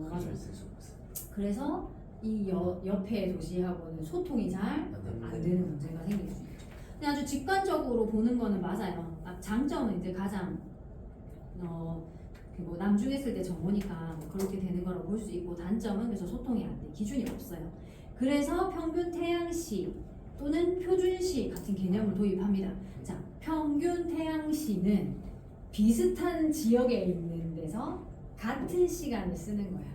맞아. 쓸수 없어. 그래서 옆에 도시하고는 소통이 잘 안 안 됩니다. 되는 문제가 생길 수 있죠. 근데 아주 직관적으로 보는 거는 맞아요. 딱 장점은 이제 가장 그뭐 남중했을 때 정보니까 뭐 그렇게 되는 거라고 볼 수 있고, 단점은 그래서 소통이 안 돼. 기준이 없어요. 그래서 평균 태양시 또는 표준시 같은 개념을 도입합니다. 자, 평균 태양시는 비슷한 지역에 있는 데서 같은 시간을 쓰는 거야.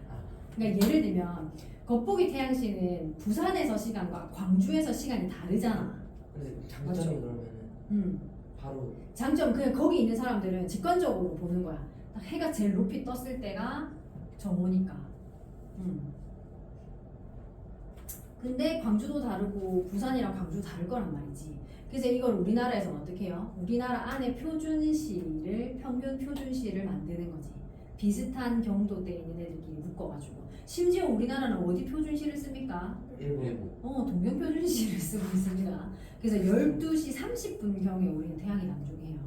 그러니까 예를 들면 겉보기 태양시는 부산에서 시간과 광주에서 시간이 다르잖아. 근데 장점이 맞죠? 그러면은 바로 장점 그냥 거기 있는 사람들은 직관적으로 보는 거야. 딱 해가 제일 높이 떴을 때가 정오니까. 근데 광주도 다르고 부산이랑 광주 다를 거란 말이지. 그래서 이걸 우리나라에서는 어떻게 해요? 우리나라 안에 표준시를 평균 표준시를 만드는 거지. 비슷한 경도대에 있는 애들끼리 묶어가지고. 심지어 우리나라는 어디 표준시를 씁니까? 일본 동경 표준시를 쓰고 있습니다. 그래서 12시 30분경에 우리는 태양이 남중해요.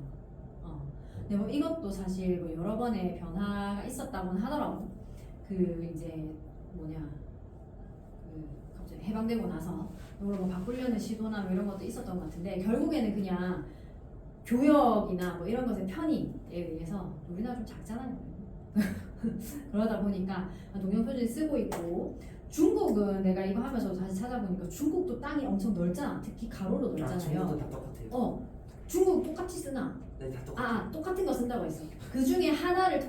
근데 뭐 이것도 사실 뭐 여러 번의 변화가 있었다고는 하더라고. 그 이제 뭐냐, 그 갑자기 해방되고 나서 이걸 뭐 바꾸려는 시도나 뭐 이런 것도 있었던 것 같은데, 결국에는 그냥 교역이나 뭐 이런 것의 편의에 의해서 우리나라 좀 작잖아요. 그러다 보니까 동경 표준을 쓰고 있고, 중국은 내가 이거 하면서 다시 찾아보니까 중국도 땅이 엄청 넓잖아. 특히 가로로 넓잖아요. 중국도 다 똑같아요. 중국 똑같이 쓰나? 네, 다 똑같아요. 똑같은 거 쓴다고 했어. 그 중에 하나로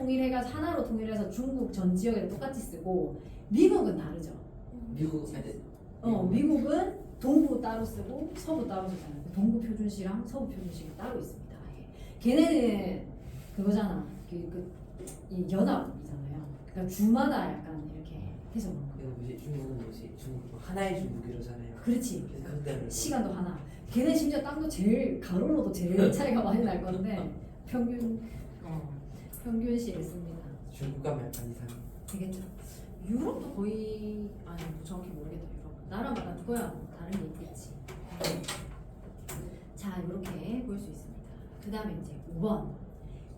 통일해서 중국 전 지역에 똑같이 쓰고, 미국은 다르죠. 미국 미국은 동부 따로 쓰고 서부 따로 쓰잖아요. 동부 표준시랑 서부 표준시가 따로 있습니다. 걔네는 그거잖아. 이 연합이잖아요. 그러니까 주마다 약간 이렇게 해서 그런 거야. 이거 뭐지? 중국은 뭐지? 중국 하나의 중국 이러잖아요. 그렇지. 그래서 그것 때문에 시간도 하나. 걔네 심지어 땅도 제일 가로로도 제일 차이가 많이 날 건데 평균시를 씁니다. 중국 가면 약간 이상해. 되겠죠. 유럽도 거의 정확히 모르겠다. 유럽 나라마다 그거야 뭐 다른 게 있겠지. 자, 이렇게 볼 수 있습니다. 그 다음에 이제 5번,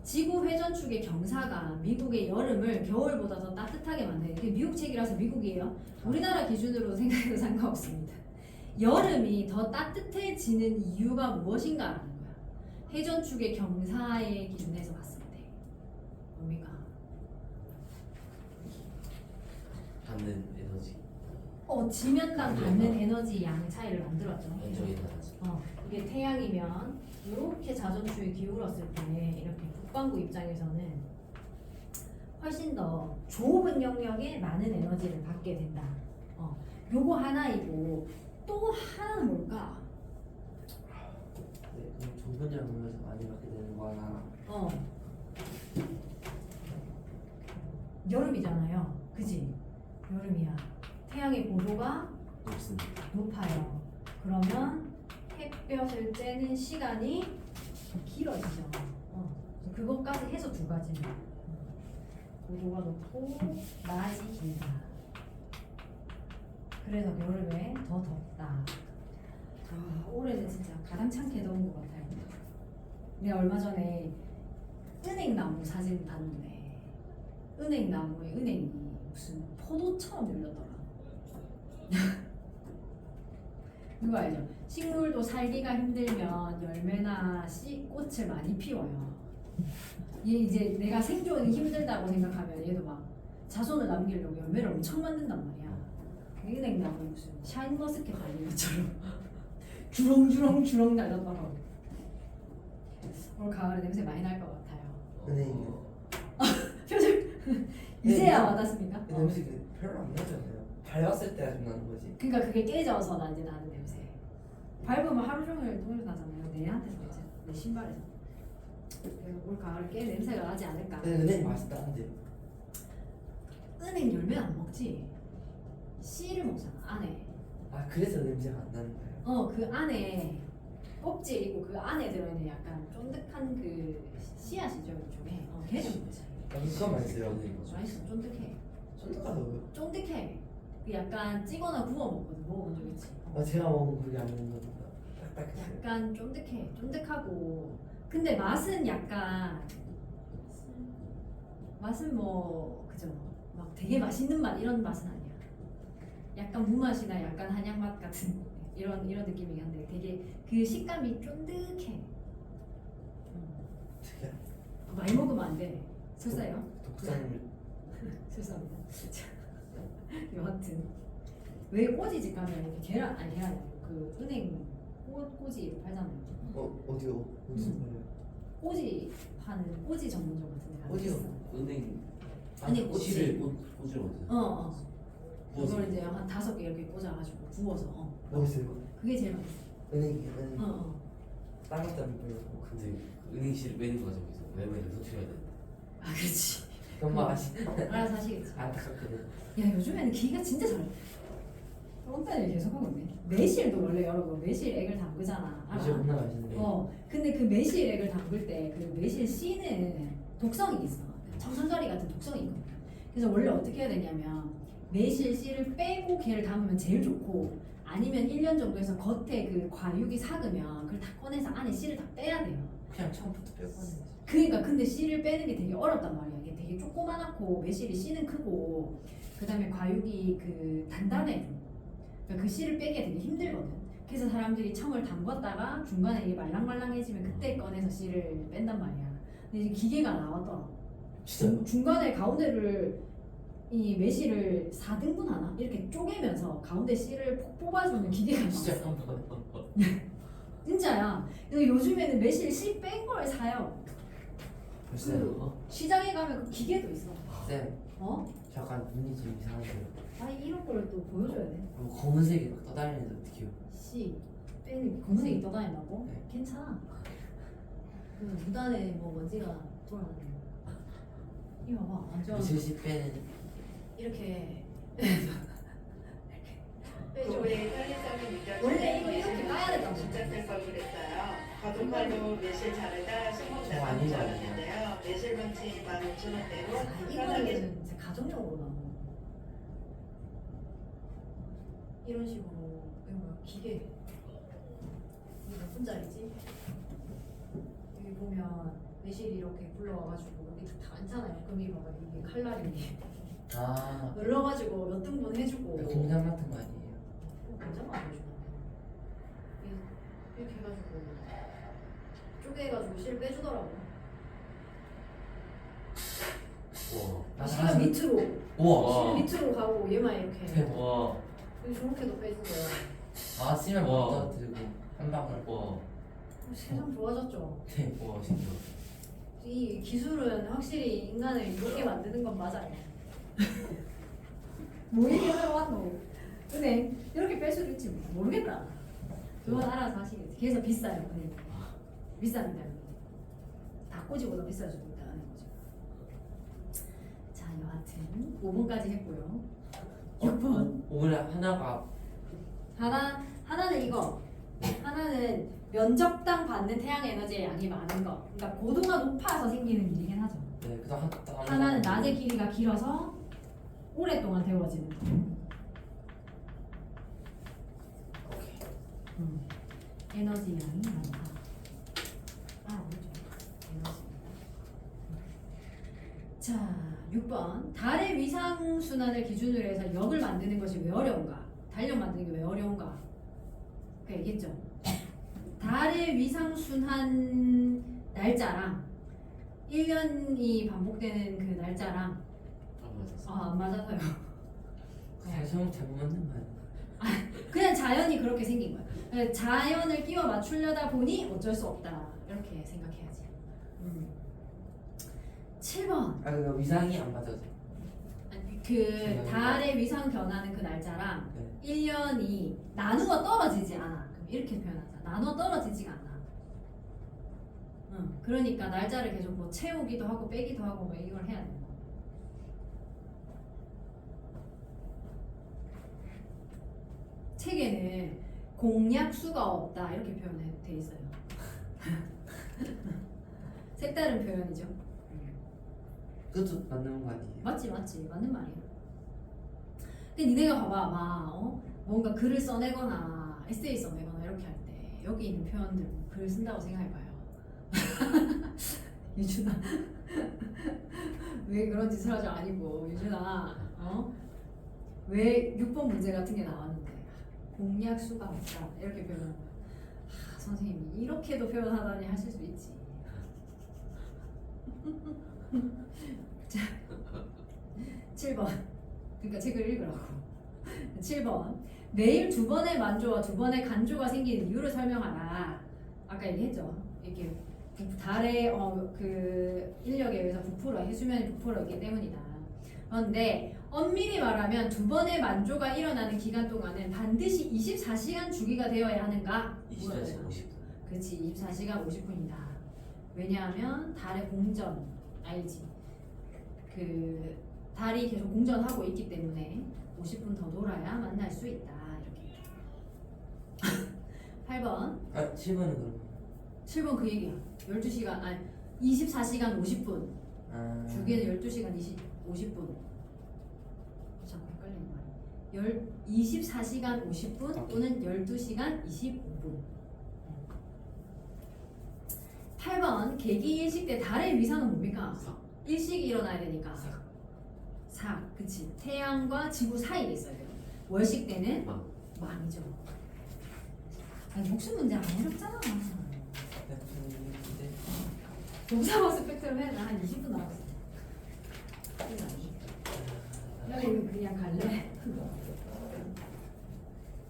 지구 회전축의 경사가 미국의 여름을 겨울보다 더 따뜻하게 만드는, 이게 미국 책이라서 미국이에요. 우리나라 기준으로 생각해도 상관없습니다. 여름이 더 따뜻해지는 이유가 무엇인가라는 거야. 회전축의 경사의 기준에서 봤을 때 뭡니까? 받는 에너지. 지면당 받는 에너지 양 차이를 만들었죠. 원적이 다르지. 이게 태양이면 이렇게 자전축이 기울었을 때 이렇게 북반구 입장에서는 훨씬 더 좁은 영역에 많은 에너지를 받게 된다. 요거 하나이고, 또 하나는 뭘까? 네, 그럼 좁은 양면에서 많이 받게 되는 거 하나. 여름이잖아요. 그지? 여름이야. 태양의 고도가 높습니다. 높아요. 그러면 햇볕을 쬐는 시간이 길어지죠. 그것까지 해서 두 가지. 고도가 높고 낮이 길다. 그래서 여름에 더 덥다. 올해는 진짜 가당찮게 더운 것 같아요. 내가 얼마 전에 은행나무 사진 봤는데, 은행나무에 은행이 무슨 포도처럼 열렸더라. 그거 알죠? 식물도 살기가 힘들면 열매나 꽃을 많이 피워요. 얘 이제 내가 생존이 힘들다고 생각하면 얘도 막 자손을 남기려고 열매를 엄청 만든단 말이야. 은행나무 무슨 샤인머스켓 달린 것처럼 주렁주렁 달렸더라고. 올 가을에 냄새 많이 날 것 같아요. 은행이요. 표정 이제야 네, 와닿습니까? 이 냄새 별로 안 나잖아요. 밟았을 때가 좀 나는 거지. 그러니까 그게 깨져서 나 이제 나는 냄새. 밟으면 하루 종일 똥을 나잖아요. 내한테서 이제 내 신발에서. 그래서 올 가을 꽤 냄새가 나지 않을까. 근데 은행 맛있다는데. 은행 열매 안 먹지. 씨를 먹잖아, 안에. 아, 그래서 냄새가 안 나는 거예요. 그 안에 껍질이고 그 안에 들어있는 약간 쫀득한 그 씨앗이죠, 이쪽에. 걔는 뭐지? 그거 맛있어요. 맛있어, 쫀득해. 쫀득하다고요? 쫀득해. 그 약간 찌거나 구워 먹거든. 먹어본 적 있지? 제가 먹은 그게 아닌 겁니다. 딱딱했어요. 약간 쫀득해. 쫀득하고. 근데 맛은 약간 맛은 뭐 그죠? 막 되게 맛있는 맛 이런 맛은 아니야. 약간 무맛이나 약간 한약 맛 같은 이런 느낌이긴 한데 되게 그 식감이 쫀득해. 특이한 많이 먹으면 안 돼. 설사요? 독자님을 죄송합니다. 여하튼 왜 꼬지집 가면 이렇게 계란 아니 계란 아니고 그 은행 꼬지 팔잖아요. 어디요? 무슨 거예요? 꼬지 파는 꼬지 전문점 같은 데 가면 어디요? 있어. 은행 아니, 꼬치를 꽂으러 오세요. 어. 구워서. 그걸 이제 한 5개 이렇게 꽂아가지고 구워서 어디서요? 그게 제일 맛있어. 은행이요. 은행. 어. 다른 것도 안 보여요. 근데 그 은행실 매니저가 저기서 매매를 서출해야 돼. 아 그렇지. 그건 맛이 알아서 하시겠지. 안타깝거든. 야 요즘에는 기가 진짜 잘해. 뻔뻔히 계속 하고 있네. 매실도 원래 여러분 매실액을 담그잖아. 알아? 이제 겁나 맛있는데. 근데 그 매실액을 담글 때 그 매실 씨는 독성이 있어. 청산가리 같은 독성이 있거든. 그래서 원래 어떻게 해야 되냐면 매실 씨를 빼고 걔를 담으면 제일 좋고 아니면 1년 정도 해서 겉에 그 과육이 삭으면 그걸 다 꺼내서 안에 씨를 다 빼야 돼요. 그냥 처음부터 빼고 하는 거지. 그러니까 근데 씨를 빼는 게 되게 어렵단 말이야. 이게 되게 조그만하고 매실이 씨는 크고 그다음에 과육이 그 단단해. 그러니까 그 씨를 빼기가 되게 힘들거든. 그래서 사람들이 청을 담궜다가 중간에 이게 말랑말랑해지면 그때 꺼내서 씨를 뺀단 말이야. 근데 이제 기계가 나왔더라. 진짜요? 중간에 가운데를 이 매실을 4등분 하나 이렇게 쪼개면서 가운데 씨를 폭 뽑아주는 기계가 진짜 나왔어. 깜빡. 진짜야. 그래서 요즘에는 매실 씨 뺀 걸 사요. 벌써요? 시장에 가면 그 기계도 있어. 쌤, 어? 잠깐 눈이 좀 이상한데요. 아니 이런 걸 또 보여줘야 돼. 뭐 검은색이 막 떠다니는데 어떡해요? 씨 빼는 검은색이 떠다닌다고? 네. 괜찮아. 그 무단에 뭐 먼지가 돌아가네. 이거 봐. 안 좋아. 미술씨 빼는 이렇게 조의 편리성이 느껴지는 원래 이거 이렇게 까야 된다고. 진짜 걸 그랬어요. 거듭말로 매실 자르다 저 심은 아니에요. 작업인데요. 매실 번치 15,000원대로 아, 이거는 진짜 가정용으로 나오는 거. 이런 식으로 이거 뭐야 기계 이게 몇 분짜리지? 여기 보면 매실이 이렇게 굴러와가지고 여기 다 앉잖아요. 그럼 이거 봐봐 이게 칼날이 아 눌러가지고 몇 등분 해주고 공장 같은 거 아니에요? 굉장히 안 해주나 이렇게 해가지고 쪼개가지고 실 빼주더라고. 와. 실은 밑으로 우와. 실 밑으로 가고 얘만 이렇게 대박. 와. 여기 저렇게도 빼주고요. 아 쓰면 와. 떨어뜨리고 한 방울. 와. 세상 좋아졌죠. 네. 와 신기해. 이 기술은 확실히 인간을 이롭게 만드는 건 맞아요. 뭐 얘기하러 왔노? 근데 이렇게 뺄 수도 있지 뭐. 모르겠다. 그건 알아서 하시겠지. 그래서 비싸요. 근데 비쌉니다. 닭꼬지보다 비쌀 수도 있다는 거죠. 자 여하튼 5번까지 했고요. 6번 오늘 하나가 하나는 이거. 하나는 면적당 받는 태양 에너지의 양이 많은 거. 그러니까 고도가 높아서 생기는 일이긴 하죠. 네 그다음 하나는 낮의 길이가 길어서 오랫동안 데워지는 거. 오케이. 에너지 양이 많다. 아, 뭐죠? 에너지. 자, 6번. 달의 위상 순환을 기준으로 해서 역을 만드는 것이 왜 어려운가? 달력 만드는 게 왜 어려운가? 그 얘기했죠. 달의 위상 순환 날짜랑 1년이 반복되는 그 날짜랑 아 맞았어. 안 맞아서요. 사실 잘못 맞는 거 아니야? 그냥 자연이 그렇게 생긴 거야. 그러니까 자연을 끼워 맞추려다 보니 어쩔 수 없다. 이렇게 생각해야지. 7번. 아 그거 위상이 안 맞아서. 그 달의 위상 변하는 그 날짜랑 네. 1년이 나누어 떨어지지 않아. 그럼 이렇게 표현하자. 나누어 떨어지지가 않아. 그러니까 날짜를 계속 뭐 채우기도 하고 빼기도 하고 뭐 이걸 해야 돼. 책에는 공약수가 없다 이렇게 표현돼 있어요. 색다른 표현이죠. 그것도 맞는 거 아니에요? 맞지 맞는 말이야. 근데 니네가 봐봐 뭔가 글을 써내거나 에세이 써내거나 이렇게 할 때 여기 있는 표현들 글 쓴다고 생각해봐요. 유준아 왜 그런 짓을 하죠? 아니고 유준아 왜 6번 문제 같은 게 나왔는데 공약수가 없다 이렇게 표현한 거야. 선생님이 이렇게도 표현하다니 하실 수 있지. 자, 7번. 그러니까 책을 읽으라고. 7번. 매일 2번의 만조와 2번의 간조가 생기는 이유를 설명하라. 아까 얘기했죠. 이렇게 달의 그 인력에 의해서 부풀어 해수면이 부풀어 있기 때문이다. 그런데 엄밀히 말하면 2번의 만조가 일어나는 기간 동안은 반드시 24시간 주기가 되어야 하는가? 24시간 50분. 그렇지, 24시간 50분이다. 왜냐하면 달의 공전 알지? 그 달이 계속 공전하고 있기 때문에 50분 더 돌아야 만날 수 있다. 이렇게. 8번. 아 7번은 그럼 7번 그 얘기야. 12시간 아니 24시간 50분. 아 주기는 12시간 50분. 자꾸 헷갈리는 말이야. 24시간 50분 또는 12시간 25분. 8번 계기 일식 때 달의 위상은 뭡니까? 일식이 일어나야 되니까 삭. 그치. 태양과 지구 사이에 있어야 돼요. 월식 때는 망이죠. 아니 복수 문제 안 어렵잖아. 동사와 스펙트럼 해는 한 20분 남았어. 야 이거 그냥 갈래?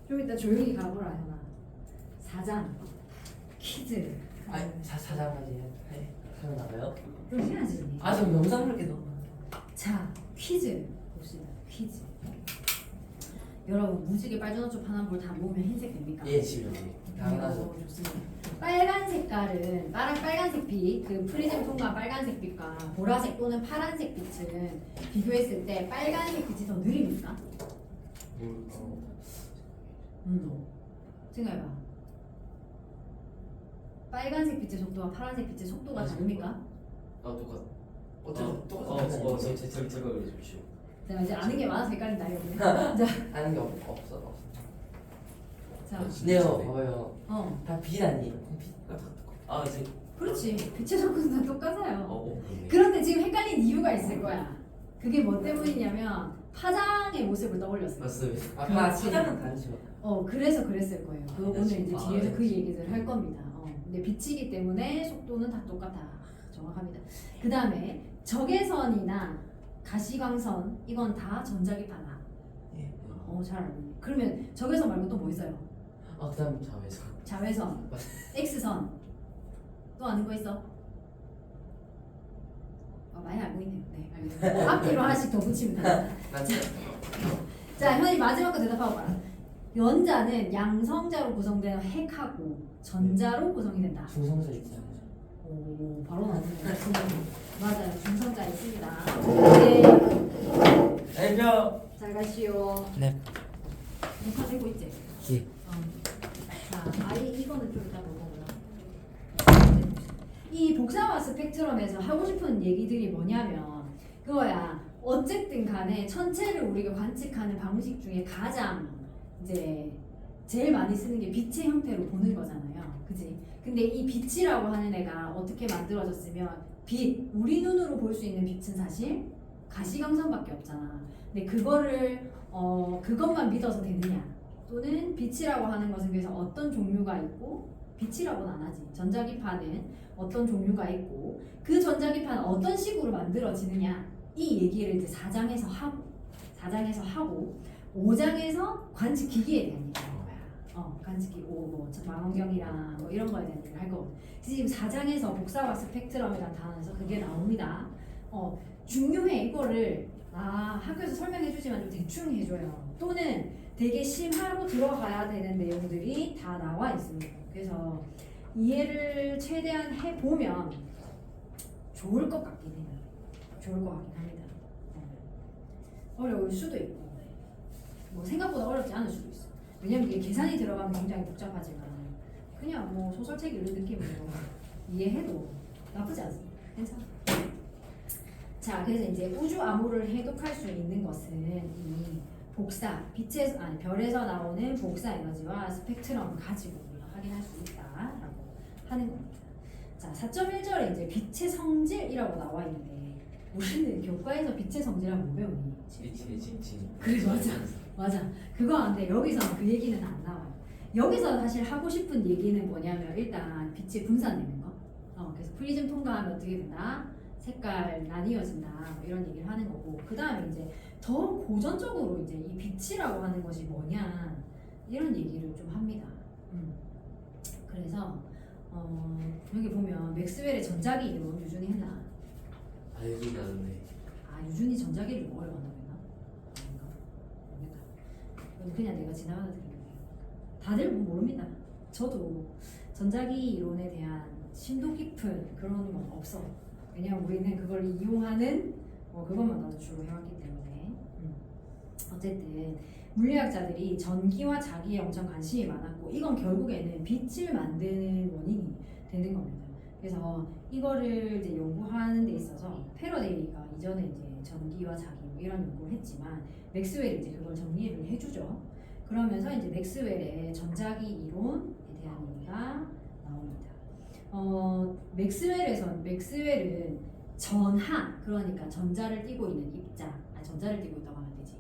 좀 이따 조용히 가보라 현아. 4장 퀴즈. 아니 사장까지 하면 나가요? 좀 해야지. 아저 영상 그렇게 너무 자 퀴즈 봅시다. 퀴즈. 여러분 무지개 빨주노초 파란불 다 모으면 흰색 됩니까? 예 지금 당연하죠. 좋습니다. 빨간 색깔은 빨간색 빛, 그 프리즘 통과 빨간색 빛과 보라색 또는 파란색 빛은 비교했을 때 빨간색 빛이 더 느립니까? 생각해봐. 빨간색 빛의 속도와 파란색 빛의 속도가 다릅니까? 아 똑같. 똑같아요. 제가 그려주십시오. 자 이제 아는 게 많아서 헷갈린다 이거. 자, 아는 게 없어. 자, 네요 봐봐요. 어, 다 빛 아니에요. 빛과 다 똑같아. 아 이제 그렇지. 빛의 속도는 다 똑같아요. 그러네. 그런데 지금 헷갈린 이유가 있을 거야. 그게 뭐 때문이냐면 파장의 모습을 떠올렸어요. 맞습니다. 아까 그렇지. 사장은 다르죠. 그래서 그랬을 거예요. 그 오늘 이제 뒤에서 네. 그 얘기를 할 겁니다. 근데 빛이기 때문에 속도는 다 똑같아. 정확합니다. 그 다음에 적외선이나 가시광선 이건 다 전자기파다. 예. 잘 알고 있네. 그러면 적외선 말고 또 뭐 있어요? 아 그다음 자외선. 자외선, X선. 또 아는 거 있어? 많이 알고 있네요. 네, 알겠습니다. 앞뒤로 하나씩 더 붙이면 됩니다. 맞죠? 자, 현이 마지막 거 대답하고 봐라. 연자는 양성자로 구성된 핵하고 전자로 구성이 된다. 중성자 있잖아요. 오, 바로 나오네요. 맞아요. 중성자 있습니다. 네. 알죠? 잘 가시오. 네. 녹화되고 있지? 예. 자, 이거는 좀 이따 볼 거구나. 이 복사와 스펙트럼에서 하고 싶은 얘기들이 뭐냐면 그거야. 어쨌든 간에 천체를 우리가 관측하는 방식 중에 가장 이제 제일 많이 쓰는 게 빛의 형태로 보는 거잖아요. 그지? 근데 이 빛이라고 하는 애가 어떻게 만들어졌으면 빛, 우리 눈으로 볼 수 있는 빛은 사실 가시광선밖에 없잖아. 근데 그거를 그것만 믿어서 되느냐? 또는 빛이라고 하는 것은 그래서 어떤 종류가 있고 빛이라고는 안 하지. 전자기파는 어떤 종류가 있고 그 전자기파는 어떤 식으로 만들어지느냐? 이 얘기를 이제 4장에서 하고 5장에서 관측기기에 대한 얘기를 할 거야. 관측기 뭐 망원경이랑 뭐 이런 거에 대한 얘기를 할 거고. 지금 4장에서 복사와 스펙트럼이라는 단어에서 그게 나옵니다. 중요해. 이거를 학교에서 설명해주지만 좀 대충 해줘요. 또는 되게 심화로 들어가야 되는 내용들이 다 나와 있습니다. 그래서 이해를 최대한 해보면 좋을 것 같긴 해요. 좋을 것 같긴 합니다. 어려울 수도 있고 뭐 생각보다 어렵지 않을 수도 있어. 왜냐면 이게 계산이 들어가면 굉장히 복잡하지만 그냥 뭐 소설책 읽는 느낌으로 이해해도 나쁘지 않습니다. 괜찮아. 자, 그래서 이제 우주 암호를 해독할 수 있는 것은 이 복사, 별에서 나오는 복사 에너지와 스펙트럼을 가지고 우리가 확인할 수 있다라고 하는 겁니다. 자, 4.1절에 이제 빛의 성질이라고 나와 있는데 우리는 교과에서 빛의 성질하면 뭐 배우니? 빛의 집진. 그래, 맞아. 그거 안 돼. 여기서는 그 얘기는 안 나와요. 여기서 사실 하고 싶은 얘기는 뭐냐면 일단 빛이 분산되는 거. 그래서 프리즘 통과하면 어떻게 된다? 색깔 나뉘어진다. 뭐 이런 얘기를 하는 거고. 그 다음에 이제 더 고전적으로 이제 이 빛이라고 하는 것이 뭐냐 이런 얘기를 좀 합니다. 그래서 여기 보면 맥스웰의 전자기 이론 유준이 했나? 알긴 나는데. 아 유준이 전자기를 뭐 어려웠나 보나? 아닌가? 모르겠다. 이건 그냥 내가 지나가다 들은 거예요. 다들 모릅니다. 저도 전자기 이론에 대한 심도 깊은 그런 건 없어. 왜냐면 우리는 그걸 이용하는 그것만 나도 주로 해왔기 때문에. 어쨌든 물리학자들이 전기와 자기에 엄청 관심이 많았고 이건 결국에는 빛을 만드는 원인이 되는 겁니다. 그래서 이거를 이제 연구하는 데 있어서 패러데이가 이전에 이제 전기와 자기 뭐 이런 연구를 했지만 맥스웰이 이제 그걸 정리를 해주죠. 그러면서 이제 맥스웰의 전자기 이론에 대한 얘기가 나옵니다. 맥스웰은 전하 그러니까 전자를 띠고 있는 입자, 전자를 띠고 있다고 하면 안 되지.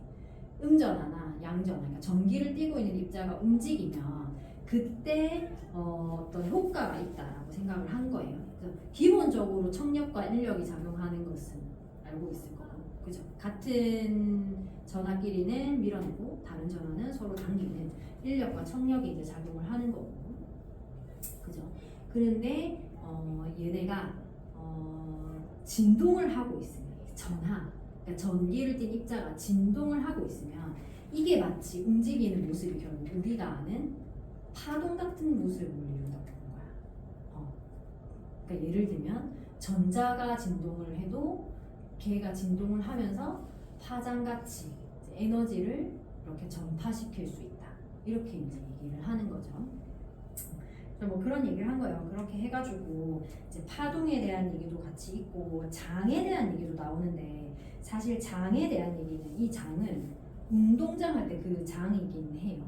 음전하나 양전하, 그러니까 전기를 띠고 있는 입자가 움직이면 그때 어떤 효과가 있다라고 생각을 한 거예요. 그래서 기본적으로 청력과 인력이 작용하는 것은 알고 있을 거고, 그죠? 같은 전하끼리는 밀어내고 다른 전하는 서로 당기는 인력과 청력이 이제 작용을 하는 거고, 그죠? 그런데 얘네가 진동을 하고 있으면 전하, 그러니까 전기를 띤 입자가 진동을 하고 있으면 이게 마치 움직이는 모습이 결국 우리가 아는 파동 같은 모습을 이룬다는 거야. 그러니까 예를 들면 전자가 진동을 해도 걔가 진동을 하면서 파장같이 에너지를 이렇게 전파시킬 수 있다. 이렇게 이제 얘기를 하는 거죠. 뭐 그런 얘기를 한 거예요. 그렇게 해가지고 이제 파동에 대한 얘기도 같이 있고 장에 대한 얘기도 나오는데 사실 장에 대한 얘기는 이 장은 운동장 할 때 그 장이긴 해요.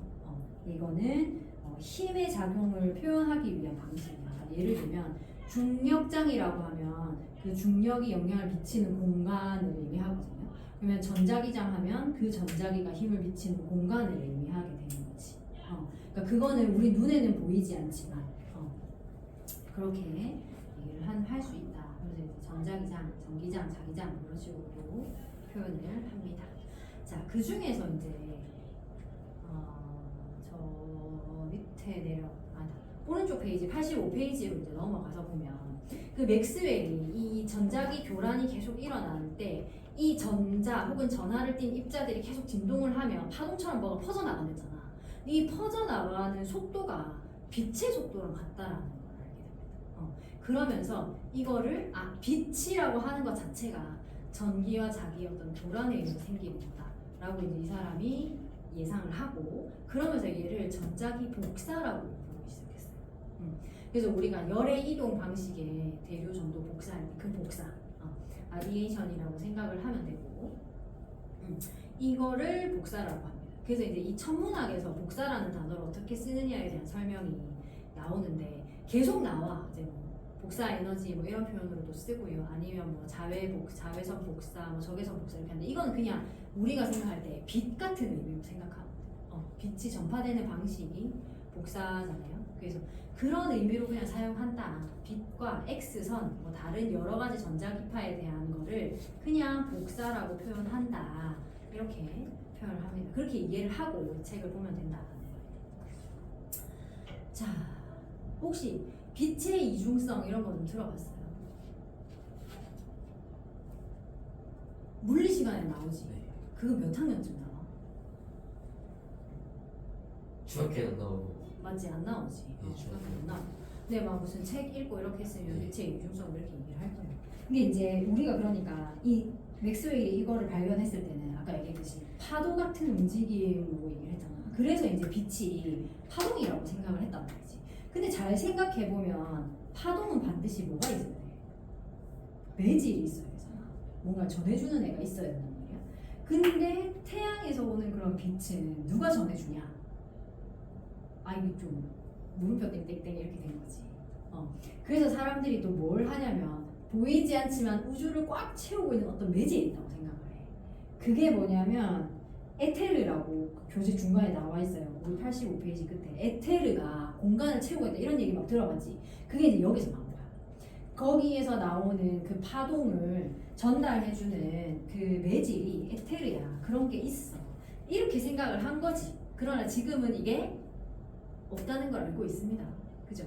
이거는 힘의 작용을 표현하기 위한 방식이야. 예를 들면 중력장이라고 하면 그 중력이 영향을 미치는 공간을 의미하거든요. 그러면 전자기장 하면 그 전자기가 힘을 미치는 공간을 의미하게 되는 거지. 그러니까 그거는 우리 눈에는 보이지 않지만 그렇게 얘기를 할 수 있다. 그래서 이제 전자기장, 전기장, 자기장 이런 식으로 표현을 합니다. 자, 그 중에서 이제 저 밑에 오른쪽 페이지 85페이지로 이제 넘어가서 보면 그 맥스웰이 이 전자기 교란이 계속 일어나는 때 이 전자 혹은 전하를 띤 입자들이 계속 진동을 하면 파동처럼 뭐가 퍼져나간댔잖아. 이 퍼져나가는 속도가 빛의 속도랑 같다라는 걸 알게 됩니다. 그러면서 이거를 빛이라고 하는 것 자체가 전기와 자기의 어떤 교란에 의해서 생기는 거다라고 이제 이 사람이 예상을 하고 그러면서 얘를 전자기 복사라고 부르기 시작했어요. 그래서 우리가 열의 이동 방식의 대류 전도 복사할 때 그 복사, 라디에이션이라고 생각을 하면 되고, 이거를 복사라고 합니다. 그래서 이제 이 천문학에서 복사라는 단어를 어떻게 쓰느냐에 대한 설명이 나오는데 계속 나와. 이제 뭐 복사 에너지 뭐 이런 표현으로도 쓰고요. 아니면 뭐 자외선 복사, 뭐 적외선 복사 이렇게 하는데 이건 그냥 우리가 생각할 때 빛 같은 의미로 생각하면 빛이 전파되는 방식이 복사잖아요. 그래서 그런 의미로 그냥 사용한다. 빛과 X선, 뭐 다른 여러 가지 전자기파에 대한 거를 그냥 복사라고 표현한다. 이렇게 표현을 합니다. 그렇게 이해를 하고 책을 보면 된다는 거예요. 자, 혹시 빛의 이중성 이런 거 좀 들어봤어요? 물리 시간에 나오지? 네. 그거 몇 학년쯤 나와? 중학교에 안 나오고. 맞지? 안 나오지? 네, 중학교 안 나와. 근데 막 무슨 책 읽고 이렇게 했으면 네. 빛의 이중성 이렇게 얘기를 할 거예요. 근데 이제 우리가 그러니까 이 맥스웰이 이거를 발견했을 때는 아까 얘기했듯이 파도 같은 움직임으로 얘기를 했잖아. 그래서 이제 빛이 파동이라고 생각을 했단 말이지. 근데 잘 생각해보면 파동은 반드시 뭐가 있어야 돼? 매질이 있어야 되잖아. 뭔가 전해주는 애가 있어야 된단 말이야. 근데 태양에서 오는 그런 빛은 누가 전해주냐? 이게 좀 물음표 땡땡땡 이렇게 된 거지. 그래서 사람들이 또 뭘 하냐면 보이지 않지만 우주를 꽉 채우고 있는 어떤 매질이 있다고 생각을 해. 그게 뭐냐면 에테르라고 교재 중간에 나와 있어요. 우리 85페이지 끝에 에테르가 공간을 채우고 있다 이런 얘기 막 들어봤지. 그게 이제 여기서 나온 거야. 거기에서 나오는 그 파동을 전달해주는 그 매질이 에테르야. 그런 게 있어. 이렇게 생각을 한 거지. 그러나 지금은 이게 없다는 걸 알고 있습니다. 그죠?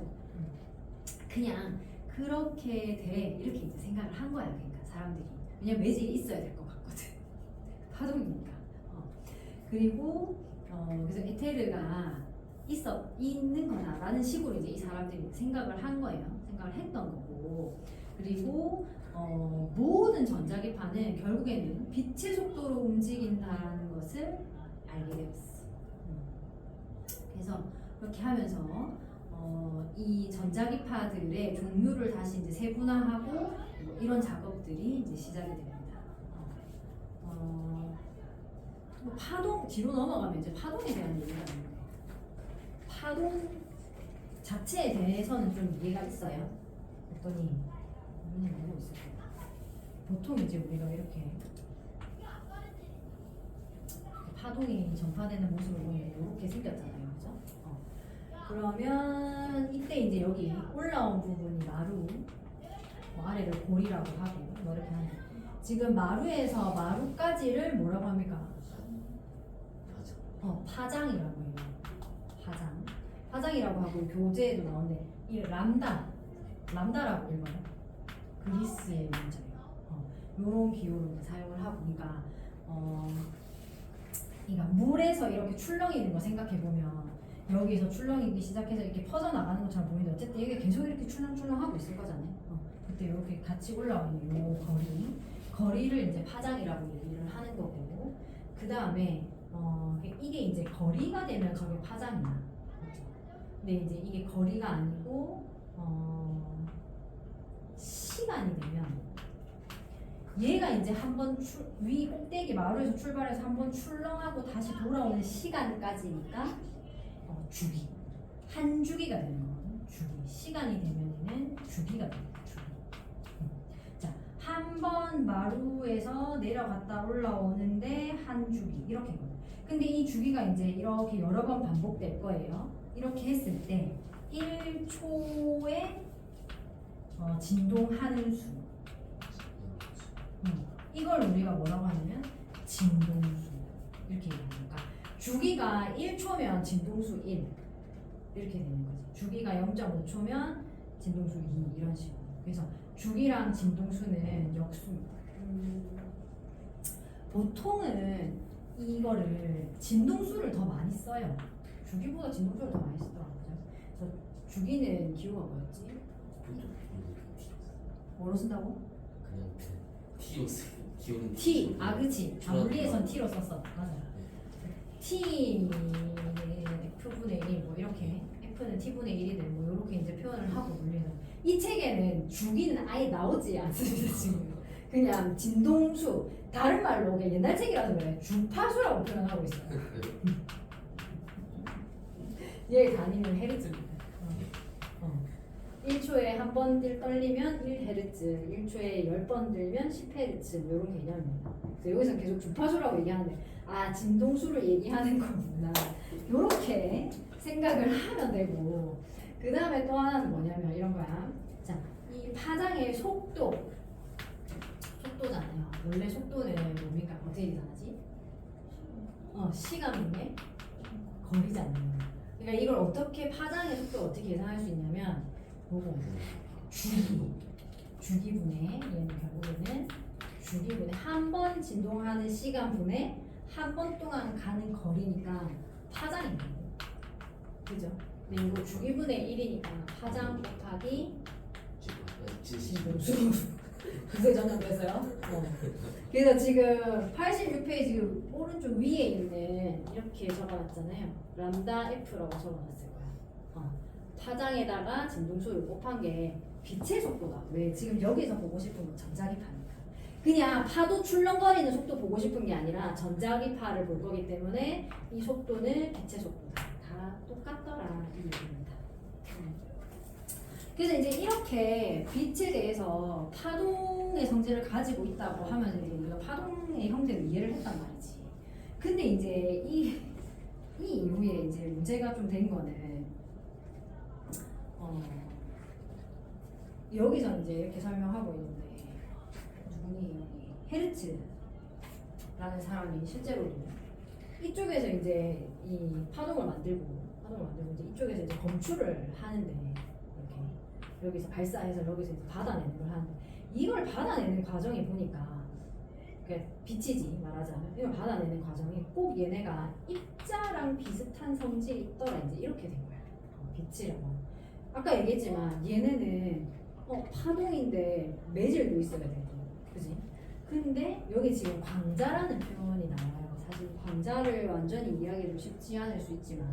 그냥 그렇게 돼 이렇게 이제 생각을 한 거야. 그러니까 사람들이 왜냐면 매질이 있어야 될 것 같거든. 파동이니까. 그리고 그래서 에테르가 있는 거다라는 식으로 이제 이 사람들이 생각을 한 거예요. 생각을 했던 거고. 그리고 모든 전자기파는 결국에는 빛의 속도로 움직인다는 것을 알게 되었어. 그래서 그렇게 하면서 이 전자기파들의 종류를 다시 이제 세분화하고 뭐 이런 작업들이 이제 시작이 됩니다. 파동 뒤로 넘어가면 이제 파동에 대한 얘기가 있는데 파동 자체에 대해서는 좀 이해가 있어요. 그랬더니 눈이 너무 있을 거예요. 보통 이제 우리가 이렇게 파동이 전파되는 모습을 보면 이렇게 생겼잖아요, 그죠? 그러면 이때 이제 여기 올라온 부분이 마루, 뭐 아래를 골이라고 하고 뭐 이렇게 하는. 지금 마루에서 마루까지를 뭐라고 합니까? 파장이라고 해요. 파장이라고 하고 교재에도 나오는데 이 람다라고 읽어요. 그리스의 문자예요. 요런 기호를 사용을 하고, 그러니까 물에서 이렇게 출렁이는 거 생각해 보면 여기서 출렁이기 시작해서 이렇게 퍼져 나가는 것처럼 보이는데 어쨌든 이게 계속 이렇게 출렁출렁 하고 있을 거잖아요. 그때 이렇게 같이 올라오는 요 거리를 이제 파장이라고 얘기를 하는 거고, 그 다음에 이게 이제 거리가 되면 저게 파장이야. 그렇죠? 근데 이제 이게 거리가 아니고 시간이 되면 얘가 이제 한번 위 꼭대기 마루에서 출발해서 한번 출렁하고 다시 돌아오는 시간까지니까 주기 한 주기가 되는 거거든. 주기 시간이 되면은 주기가 돼요. 주기. 자, 한 번 마루에서 내려갔다 올라오는데 한 주기 이렇게 거든. 근데 이 주기가 이제 이렇게 여러 번 반복될 거예요. 이렇게 했을 때 1초에 진동하는 수. 이걸 우리가 뭐라고 하냐면 진동수 이렇게 얘기하니까 주기가 1초면 진동수 1 이렇게 되는 거지. 주기가 0.5초면 진동수 2 이런 식으로. 그래서 주기랑 진동수는 역수. 보통은 이거를 진동수를 더 많이 써요. 주기보다 진동수를 더 많이 쓰더라고요. 그래서 주기는 기호가 뭐였지? 뭐로 쓴다고? 그냥 T로 쓰. 기호는 T. 그치. 물리에선 T로 썼어. 맞아요. T F분의 1 뭐 이렇게 F는 T분의 1이 되고 뭐 이렇게 이제 표현을 하고 물리는. 이 책에는 주기는 아예 나오지 않습니다. 지금 그냥 진동수, 다른 말로 그냥 옛날 책이라서 그래 주파수라고 표현하고 있어요. 얘 단위는 헤르츠입니다. 1초에 한 번 떨리면 1Hz, 1초에 10번 들면 10Hz 뭐 이런 개념입니다. 그래서 여기서 계속 주파수라고 얘기하는데 진동수를 얘기하는 거구나 이렇게 생각을 하면 되고, 그 다음에 또 하나는 뭐냐면 이런 거야. 자, 이 파장의 속도잖아요. 원래 속도는 뭡니까? 어떻게 계산하지? 시간분의 거리잖아요. 그러니까 이걸 어떻게 파장의 속도를 어떻게 계산할 수 있냐면 요거 주기분의 얘는 결국에는 주기분의 한 번 진동하는 시간분의 한 번 동안 가는 거리니까 파장인 거예요. 그죠? 근데 이거 주기분의 1이니까 파장 곱하기 진동수. 그새 전염됐어요? 그래서 지금 86페이지 오른쪽 위에 있는 이렇게 적어놨잖아요. 람다 F라고 적어놨을 거야. 파장에다가 진동수를 곱한 게 빛의 속도다. 왜? 지금 여기서 보고 싶은 건 전자기파니까. 그냥 파도 출렁거리는 속도 보고 싶은 게 아니라 전자기파를 볼 거기 때문에 이 속도는 빛의 속도다. 다 똑같더라 이 얘기입니다. 그래서 이제 이렇게 빛에 대해서 파동의 성질을 가지고 있다고 하면 이제 우리가 파동의 형태를 이해를 했단 말이지. 근데 이제 이 이후에 이제 문제가 좀 된 거는 여기서 이제 이렇게 설명하고 있는데 누구니 여기 헤르츠라는 사람이 실제로 이쪽에서 이제 이 파동을 만들고 이제 이쪽에서 이제 검출을 하는데 이렇게 여기서 발사해서 여기서 이제 받아내는 걸 하는데 이걸 받아내는 과정이 보니까 그러니까 빛이지 말하자면 이걸 받아내는 과정이 꼭 얘네가 입자랑 비슷한 성질이 있더라 이제 이렇게 된 거야. 빛이라고. 아까 얘기했지만 얘네는 파동인데 매질도 있어야 되고, 그지? 근데 여기 지금 광자라는 표현이 나와요. 사실 광자를 완전히 이해하기도 쉽지 않을 수 있지만,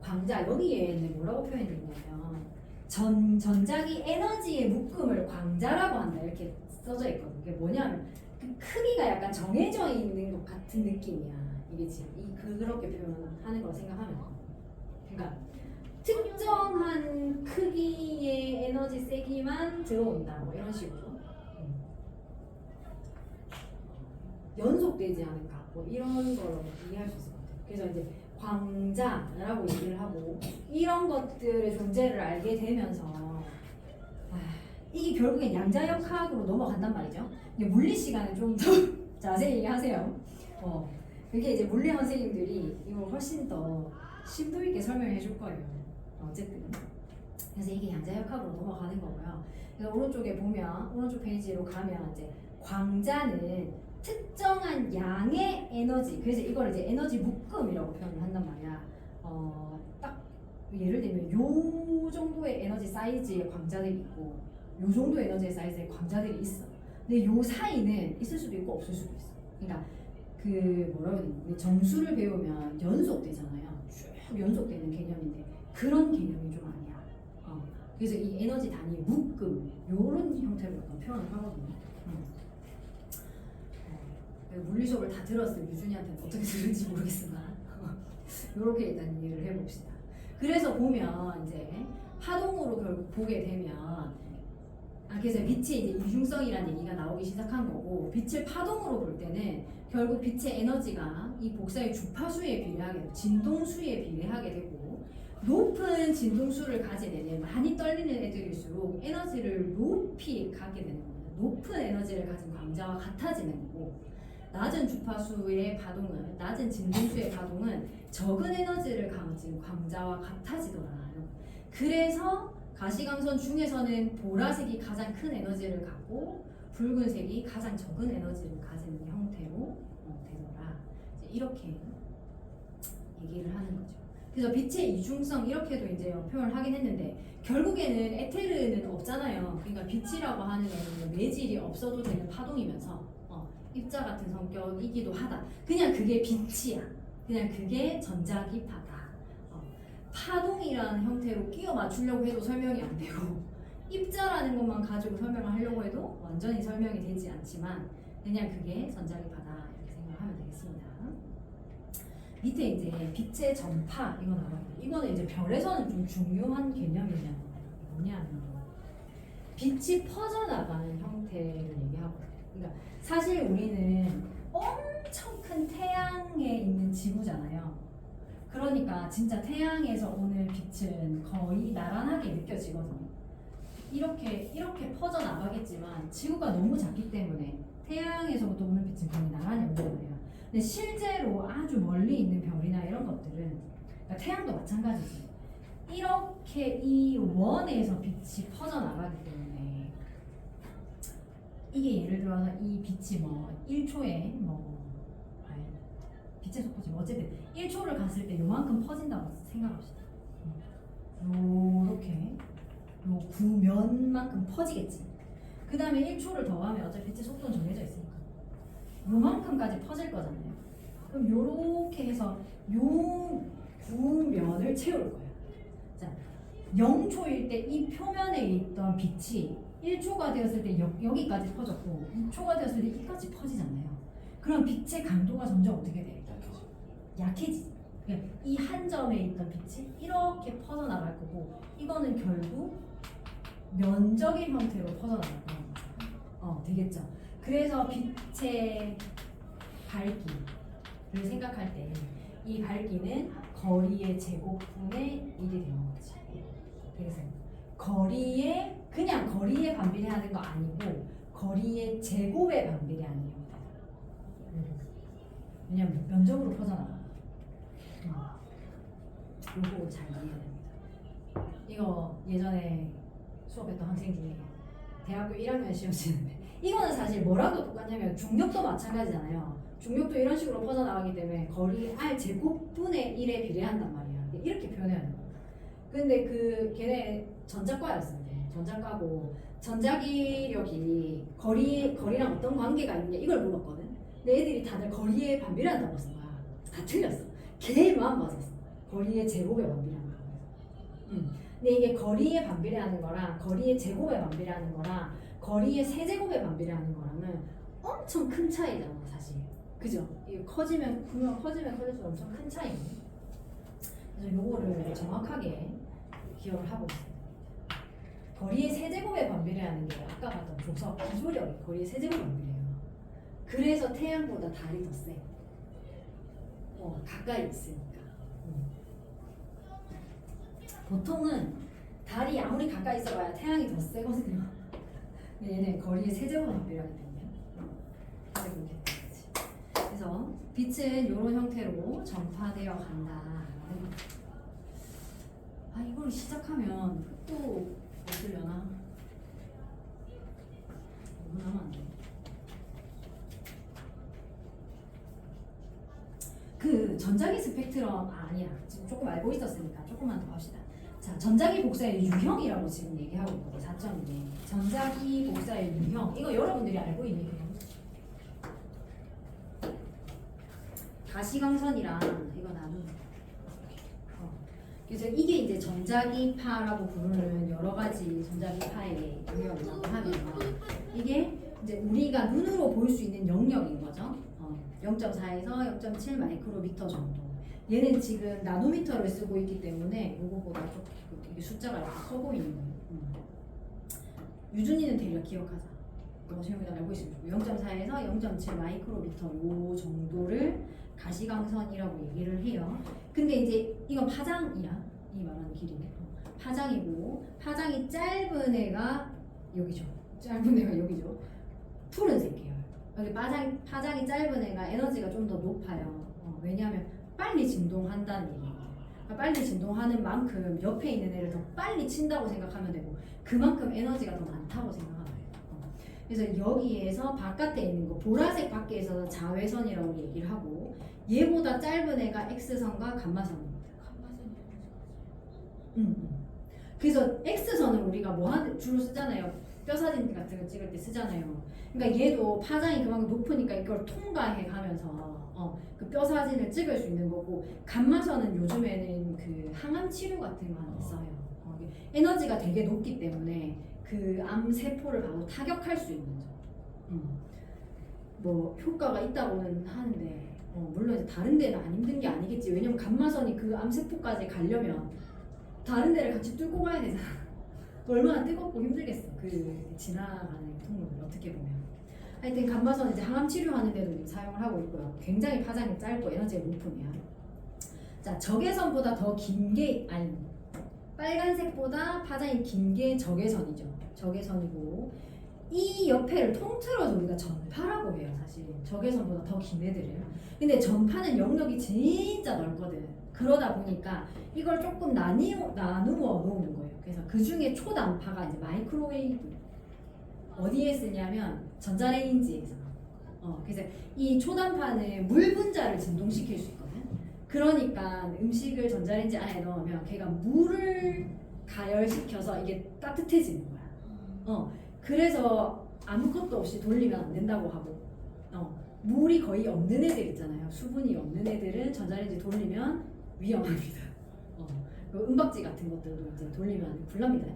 광자 여기에는 뭐라고 표현되어 있냐면 전자기 에너지의 묶음을 광자라고 한다 이렇게 써져 있거든. 이게 뭐냐면 그 크기가 약간 정해져 있는 것 같은 느낌이야. 이게 지금 그렇게 표현하는 걸 생각하면 돼. 그러니까 특정한 크기의 에너지 세기만 들어온다 뭐 이런 식으로 연속되지 않을까 뭐 이런 걸 이해할 수 있을 것 같아요. 그래서 이제 광자라고 얘기를 하고 이런 것들의 존재를 알게 되면서 이게 결국엔 양자역학으로 넘어간단 말이죠. 근데 물리 시간에 좀 더 자세히 하세요. 그게 이제 물리 선생님들이 이걸 훨씬 더 심도 있게 설명해 줄 거예요. 어쨌든 그래서 이게 양자역학으로 넘어가는 거고요. 그래서 오른쪽에 보면 오른쪽 페이지로 가면 이제 광자는 특정한 양의 에너지, 그래서 이걸 이제 에너지 묶음이라고 표현을 한단 말이야. 딱 예를 들면 요 정도의 에너지 사이즈의 광자들이 있고 요 정도의 에너지 사이즈의 광자들이 있어. 근데 요 사이는 있을 수도 있고 없을 수도 있어. 그러니까 그 뭐라고 해야 되나, 정수를 배우면 연속되잖아요. 쭉 연속되는 개념인데 그런 개념이 좀 아니야. 그래서 이 에너지 단위 묶음 요런 형태로 약간 표현을 하거든요. 물리 수업을 다 들었을 유준이한테는 어떻게 들을지 모르겠으나 이렇게 일단 이해를 해봅시다. 그래서 보면 이제 파동으로 결국 보게 되면 그래서 빛이 이제 이중성이라는 얘기가 나오기 시작한 거고 빛을 파동으로 볼 때는 결국 빛의 에너지가 이 복사의 주파수에 비례하게 되고 진동수에 비례하게 되고 높은 진동수를 가진 애들 많이 떨리는 애들일수록 에너지를 높이 갖게 되는 겁니다. 높은 에너지를 가진 광자와 같아지는 거고 낮은 주파수의 파동은 낮은 진동수의 파동은 적은 에너지를 가진 광자와 같아지더라. 그래서 가시광선 중에서는 보라색이 가장 큰 에너지를 갖고 붉은색이 가장 적은 에너지를 가지는 형태로 되더라. 이렇게 얘기를 하는 거죠. 그래서 빛의 이중성 이렇게도 이제 표현을 하긴 했는데 결국에는 에테르는 없잖아요. 그러니까 빛이라고 하는 애는 매질이 없어도 되는 파동이면서 입자 같은 성격이기도 하다. 그냥 그게 빛이야. 그냥 그게 전자기파다. 파동이라는 형태로 끼워 맞추려고 해도 설명이 안 되고 입자라는 것만 가지고 설명을 하려고 해도 완전히 설명이 되지 않지만 그냥 그게 전자기파다 이렇게 생각하면 되겠습니다. 밑에 이제 빛의 전파 이거 나와요. 이거는 이제 별에서는 좀 중요한 개념이냐 뭐냐면 빛이 퍼져나가는 형태를 얘기하거든요. 그러니까 사실 우리는 엄청 큰 태양에 있는 지구잖아요. 그러니까 진짜 태양에서 오는 빛은 거의 나란하게 느껴지거든요. 이렇게 퍼져나가겠지만 지구가 너무 작기 때문에 태양에서부터 오는 빛은 거의 나란히 오잖아요. 근데 실제로 아주 멀리 있는 별이나 이런 것들은 그러니까 태양도 마찬가지지. 이렇게 이 원에서 빛이 퍼져나가기 때문에 이게 예를 들어서 이 빛이 뭐 1초에 빛의 속도지 어쨌든 1초를 갔을 때 요만큼 퍼진다고 생각합시다. 요렇게 요 구면만큼 퍼지겠지. 그 다음에 1초를 더 하면 어차피 빛의 속도는 정해져 있으니까 요만큼까지 퍼질 거잖아요. 그럼 요렇게 해서 요 구면을 채울 거예요. 자, 0초일 때 이 표면에 있던 빛이 1초가 되었을 때 여기까지 퍼졌고 2초가 되었을 때 여기까지 퍼지잖아요. 그럼 빛의 강도가 점점 어떻게 돼? 약해지지. 이 한 점에 있던 빛이 이렇게 퍼져나갈 거고 이거는 결국 면적의 형태로 퍼져나갈 거예요. 되겠죠. 그래서 빛의 밝기를 생각할 때 이 밝기는 거리의 제곱분의 1이 되는 거지. 그래서 그냥 거리에 반비례하는 거 아니고 거리의 제곱에 반비례하는 형태. 왜냐면 면적으로 퍼져나가. 요거 잘 이해해야 됩니다. 이거 예전에 수업했던 학생 중에 대학교 1학년 시험 치는데 이거는 사실 뭐랑도 똑같냐면 중력도 마찬가지잖아요. 중력도 이런 식으로 퍼져나가기 때문에 거리 R 제곱분의 1에 비례한단 말이야. 이렇게 표현해야 돼요. 근데 걔네 전자과였어요. 전자과고 전자기력이 거리랑 어떤 관계가 있냐 이걸 물었거든. 근데 애들이 다들 거리에 반비례한다고 쓴 거야. 다 틀렸어. 걔만 맞았어. 거리의 제곱에 반비례하는 거야. 근데 이게 거리에 반비례하는 거랑 거리의 제곱에 반비례하는 거랑 거리의 세제곱에 반비례하는 거랑은 엄청 큰 차이잖아 사실. 그죠? 이게 커지면 커질수록 엄청 큰 차이네. 그래서 요거를 정확하게 기억을 하고 있어요. 거리의 세제곱에 반비례하는 게 아까 봤던 조석 기조력이 거리의 세제곱에 반비례해요. 그래서 태양보다 달이 더 세. 가까이 있으니까. 보통은 달이 아무리 가까이 있어봐야 태양이 더 세거든요. 근데 얘는 거리의 세제곱에 반비례하기 때문에 그래서 그렇게 되는 거지. 그래서 빛은 이런 형태로 전파되어 간다라는 거죠. 이걸 시작하면 또 어쩌려나? 너무 남았네. 그 전자기 스펙트럼 아니야. 지금 조금 알고 있었으니까 조금만 더 합시다. 자, 전자기 복사의 유형이라고 지금 얘기하고 있거든요. 4점인데 전자기 복사의 유형 이거 여러분들이 알고 있는 유형. 가시광선이랑 이거 나누는. 그래서 이게 이제 전자기파라고 부르는 여러 가지 전자기파의 유형이라고 하면 이게 이제 우리가 눈으로 볼 수 있는 영역인 거죠. 0.4에서 0.7 마이크로미터 정도. 얘는 지금 나노미터를 쓰고 있기 때문에 이거보다 좀 이게 숫자가 이렇게 커 보이는 거예요. 유준이는 대략 기억하자. 이거 시험에다 알고 있으면 좋고 0.4에서 0.7 마이크로미터 요 정도를 가시광선이라고 얘기를 해요. 근데 이제 이건 파장이야. 이 말하는 길이네. 파장이고 파장이 짧은 애가 여기죠. 짧은 애가 여기죠. 푸른색 계열. 여기 파장이 짧은 애가 에너지가 좀 더 높아요. 왜냐하면 빨리 진동한다는 얘기예요. 그러니까 빨리 진동하는 만큼 옆에 있는 애를 더 빨리 친다고 생각하면 되고 그만큼 에너지가 더 많다고 생각하면 돼요. 그래서 여기에서 바깥에 있는 거 보라색 밖에서 자외선이라고 얘기를 하고 얘보다 짧은 애가 X선과 감마선입니다. 그래서 X선을 우리가 뭐 하는데 주로 쓰잖아요. 뼈 사진 같은 거 찍을 때 쓰잖아요. 그러니까 얘도 파장이 그만큼 높으니까 이걸 통과해 가면서 그 뼈 사진을 찍을 수 있는 거고 감마선은 요즘에는 그 항암 치료 같은 거 하는 써요. 에너지가 되게 높기 때문에 그 암 세포를 바로 타격할 수 있는 점. 뭐 효과가 있다고는 하는데 물론 이제 다른 데는 안 힘든 게 아니겠지. 왜냐면 감마선이 그 암 세포까지 가려면 다른 데를 같이 뚫고 가야 되잖아. 얼마나 뜨겁고 힘들겠어. 그 지나가는 통로를 어떻게 보면. 하여튼 감마선 이제 항암 치료하는데도 사용을 하고 있고요. 굉장히 파장이 짧고 에너지가 높으면. 자, 적외선보다 더 긴 게 아니 빨간색보다 파장이 긴 게 적외선이죠. 적외선이고 이 옆에를 통틀어서 우리가 전파라고 해요. 사실 적외선보다 더 긴 애들을. 근데 전파는 영역이 진짜 넓거든. 그러다 보니까 이걸 조금 나누어 놓는 거예요. 그래서 그 중에 초단파가 이제 마이크로웨이브. 어디에 쓰냐면 전자레인지에서. 그래서 이 초단파는 물 분자를 진동시킬 수 있거든. 그러니까 음식을 전자레인지 안에 넣으면 걔가 물을 가열시켜서 이게 따뜻해지는 거야. 그래서 아무것도 없이 돌리면 안 된다고 하고, 물이 거의 없는 애들 있잖아요. 수분이 없는 애들은 전자레인지 돌리면 위험합니다. 은박지 같은 것들도 이제 돌리면 불납니다.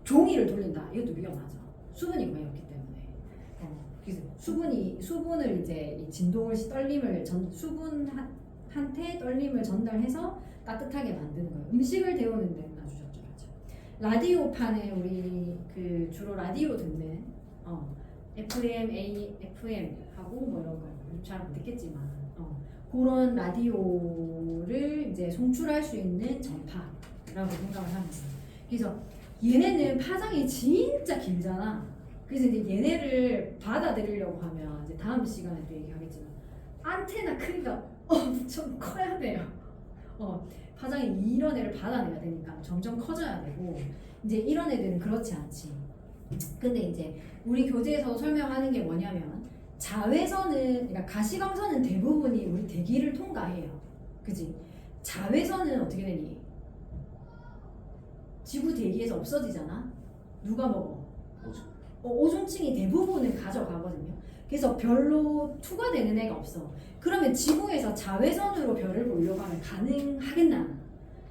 종이를 돌린다. 이것도 위험하죠. 수분이 거의 없기 때문에. 그래서 수분을 이제 이 진동을 떨림을 수분 한테 떨림을 전달해서 따뜻하게 만드는 거예요. 음식을 데우는 데는 아주 적절하죠. 라디오판에 우리 그 주로 라디오 듣는 FM, FM 하고 뭐 이런 거 잘 안 듣겠지만 그런 라디오를 이제 송출할 수 있는 전파라고 생각을 합니다. 그래서 얘네는 파장이 진짜 길잖아. 그래서 이제 얘네를 받아들이려고 하면 이제 다음 시간에 또 얘기하겠지만 안테나 크기가 엄청 커야 돼요. 파장이 이런 애를 받아내야 되니까 점점 커져야 되고 이제 이런 애들은 그렇지 않지. 근데 이제 우리 교재에서 설명하는 게 뭐냐면 자외선은 그러니까 가시광선은 대부분이 우리 대기를 통과해요. 그지? 자외선은 어떻게 되니? 지구 대기에서 없어지잖아. 누가 먹어? 오존층이 대부분은 가져가거든요. 그래서 별로 투과되는 애가 없어. 그러면 지구에서 자외선으로 별을 보려고 하면 가능하겠나?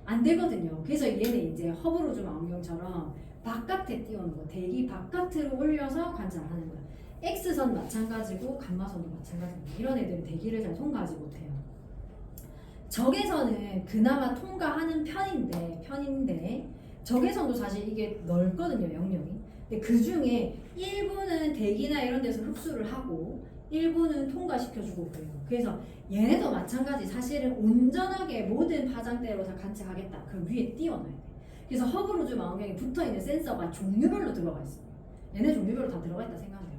안 되거든요. 그래서 얘는 이제 허브로즈 망원경처럼 바깥에 띄우는 거, 대기 바깥으로 올려서 관찰하는 거야. X선 마찬가지고 감마선도 마찬가지입니다. 이런 애들은 대기를 잘 통과하지 못해요. 적외선은 그나마 통과하는 편인데 적외선도 사실 이게 넓거든요, 영역이. 근데 그 중에 일부는 대기나 이런 데서 흡수를 하고 일부는 통과시켜주고 그래요. 그래서 얘네도 마찬가지. 사실은 온전하게 모든 파장대로 다 관측하겠다. 그 위에 띄워놔야 돼. 그래서 허브로즈 망원경에 붙어있는 센서가 종류별로 들어가 있어요. 얘네 종류별로 다 들어가 있다 생각해요.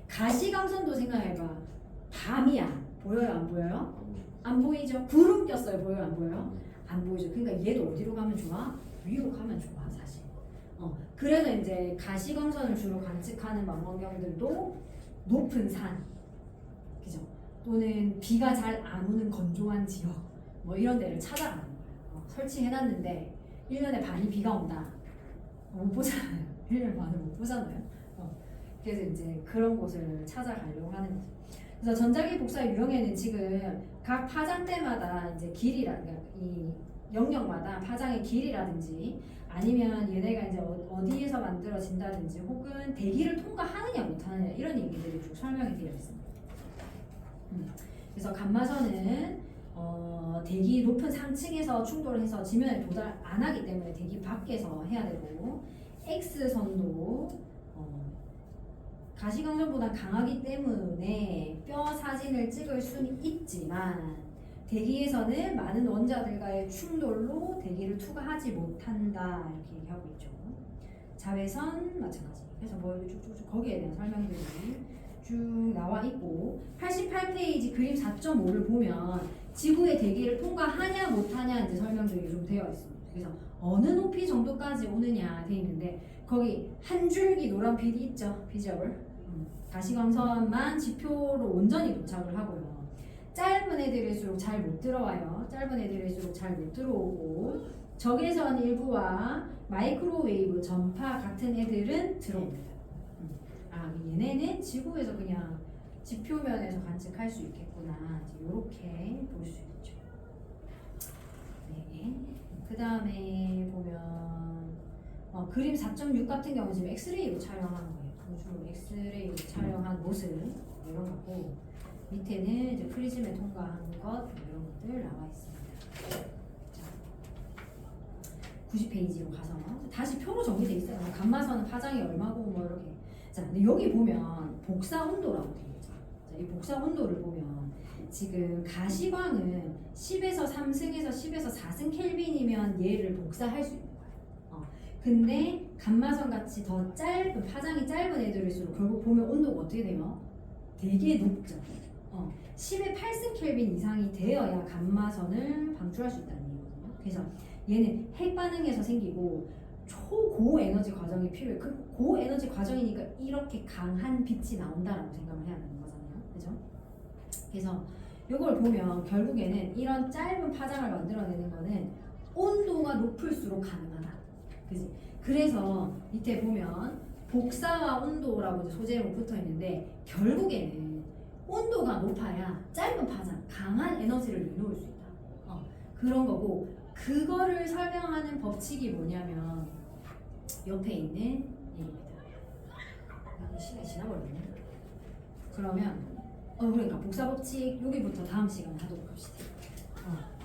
가시광선도 생각해봐. 밤이야. 보여요, 안 보여요? 안 보이죠? 구름 꼈어요. 보여요, 안 보여요? 안 보이죠. 그러니까 얘도 어디로 가면 좋아? 위로 가면 좋아, 사실. 그래서 이제 가시광선을 주로 관측하는 망원경들도 높은 산, 그죠? 또는 비가 잘 안 오는 건조한 지역, 뭐 이런 데를 찾아가는 거예요. 설치해놨는데 1년에 반이 비가 온다. 못 보잖아요. 1년 반을 못 보잖아요. 그래서 이제 그런 곳을 찾아가려고 하는 거죠. 그래서 전자기 복사 유형에는 지금 각 파장대마다 이제 이 영역마다 파장의 길이라든지 아니면 얘네가 이제 어디에서 만들어진다든지 혹은 대기를 통과하느냐 못하느냐 이런 얘기들이 쭉 설명이 되어 있습니다. 그래서 감마선은 대기 높은 상층에서 충돌을 해서 지면에 도달 안 하기 때문에 대기 밖에서 해야 되고 X선도 가시광선보다 강하기 때문에 뼈 사진을 찍을 수는 있지만 대기에서는 많은 원자들과의 충돌로 대기를 투과하지 못한다 이렇게 얘기하고 있죠. 자외선 마찬가지. 그래서 뭐 쭉쭉쭉 거기에 대한 설명들이 쭉 나와 있고 88페이지 그림 4.5를 보면 지구의 대기를 통과하냐 못하냐 이제 설명들이 좀 되어 있습니다. 그래서 어느 높이 정도까지 오느냐 돼 있는데 거기 한 줄기 노란 빛이 있죠. 비주얼. 가시광선만 지표로 온전히 도착을 하고요. 짧은 애들일수록 잘 못 들어와요. 짧은 애들일수록 잘 못 들어오고 적외선 일부와 마이크로웨이브 전파 같은 애들은 들어옵니다. 얘네는 지구에서 그냥 지표면에서 관측할 수 있겠구나. 이렇게 볼 수 있죠. 네. 그 다음에 보면 그림 4.6 같은 경우는 지금 엑스레이로 촬영한 거예요. 주로 엑스레이로 촬영한 모습 이런 거고 밑에는 이제 프리즘에 통과한 것 이런 것들 나와 있습니다. 자, 90페이지로 가서 다시 표로 정리돼 있어요. 감마선은 파장이 얼마고 뭐 이렇게. 자, 근데 여기 보면 복사 온도라고 되어 있죠. 자, 이 복사 온도를 보면 지금 가시광은 10에서 3승에서 10에서 4승 켈빈이면 얘를 복사할 수 있는 거예요. 근데 감마선 같이 더 짧은 파장이 짧은 애들일수록 결국 보면 온도가 어떻게 돼요? 되게 높죠. 10의 8승 켈빈 이상이 되어야 감마선을 방출할 수 있다는 얘기거든요. 그래서 얘는 핵 반응에서 생기고 초고 에너지 과정이 필요해. 그 고에너지 과정이니까 이렇게 강한 빛이 나온다라고 생각을 해야 되는 거잖아요. 그죠? 그래서 이걸 보면 결국에는 이런 짧은 파장을 만들어내는 거는 온도가 높을수록 가능하다. 그지? 그래서 밑에 보면 복사와 온도라고 소제목 붙어 있는데 결국에는 온도가 높아야 짧은 파장, 강한 에너지를 내놓을 수 있다. 그런 거고 그거를 설명하는 법칙이 뭐냐면 옆에 있는 얘기입니다. 시간이 지나버렸네. 그러면 그러니까 복사 법칙 여기부터 다음 시간에 하도록 합시다. 어.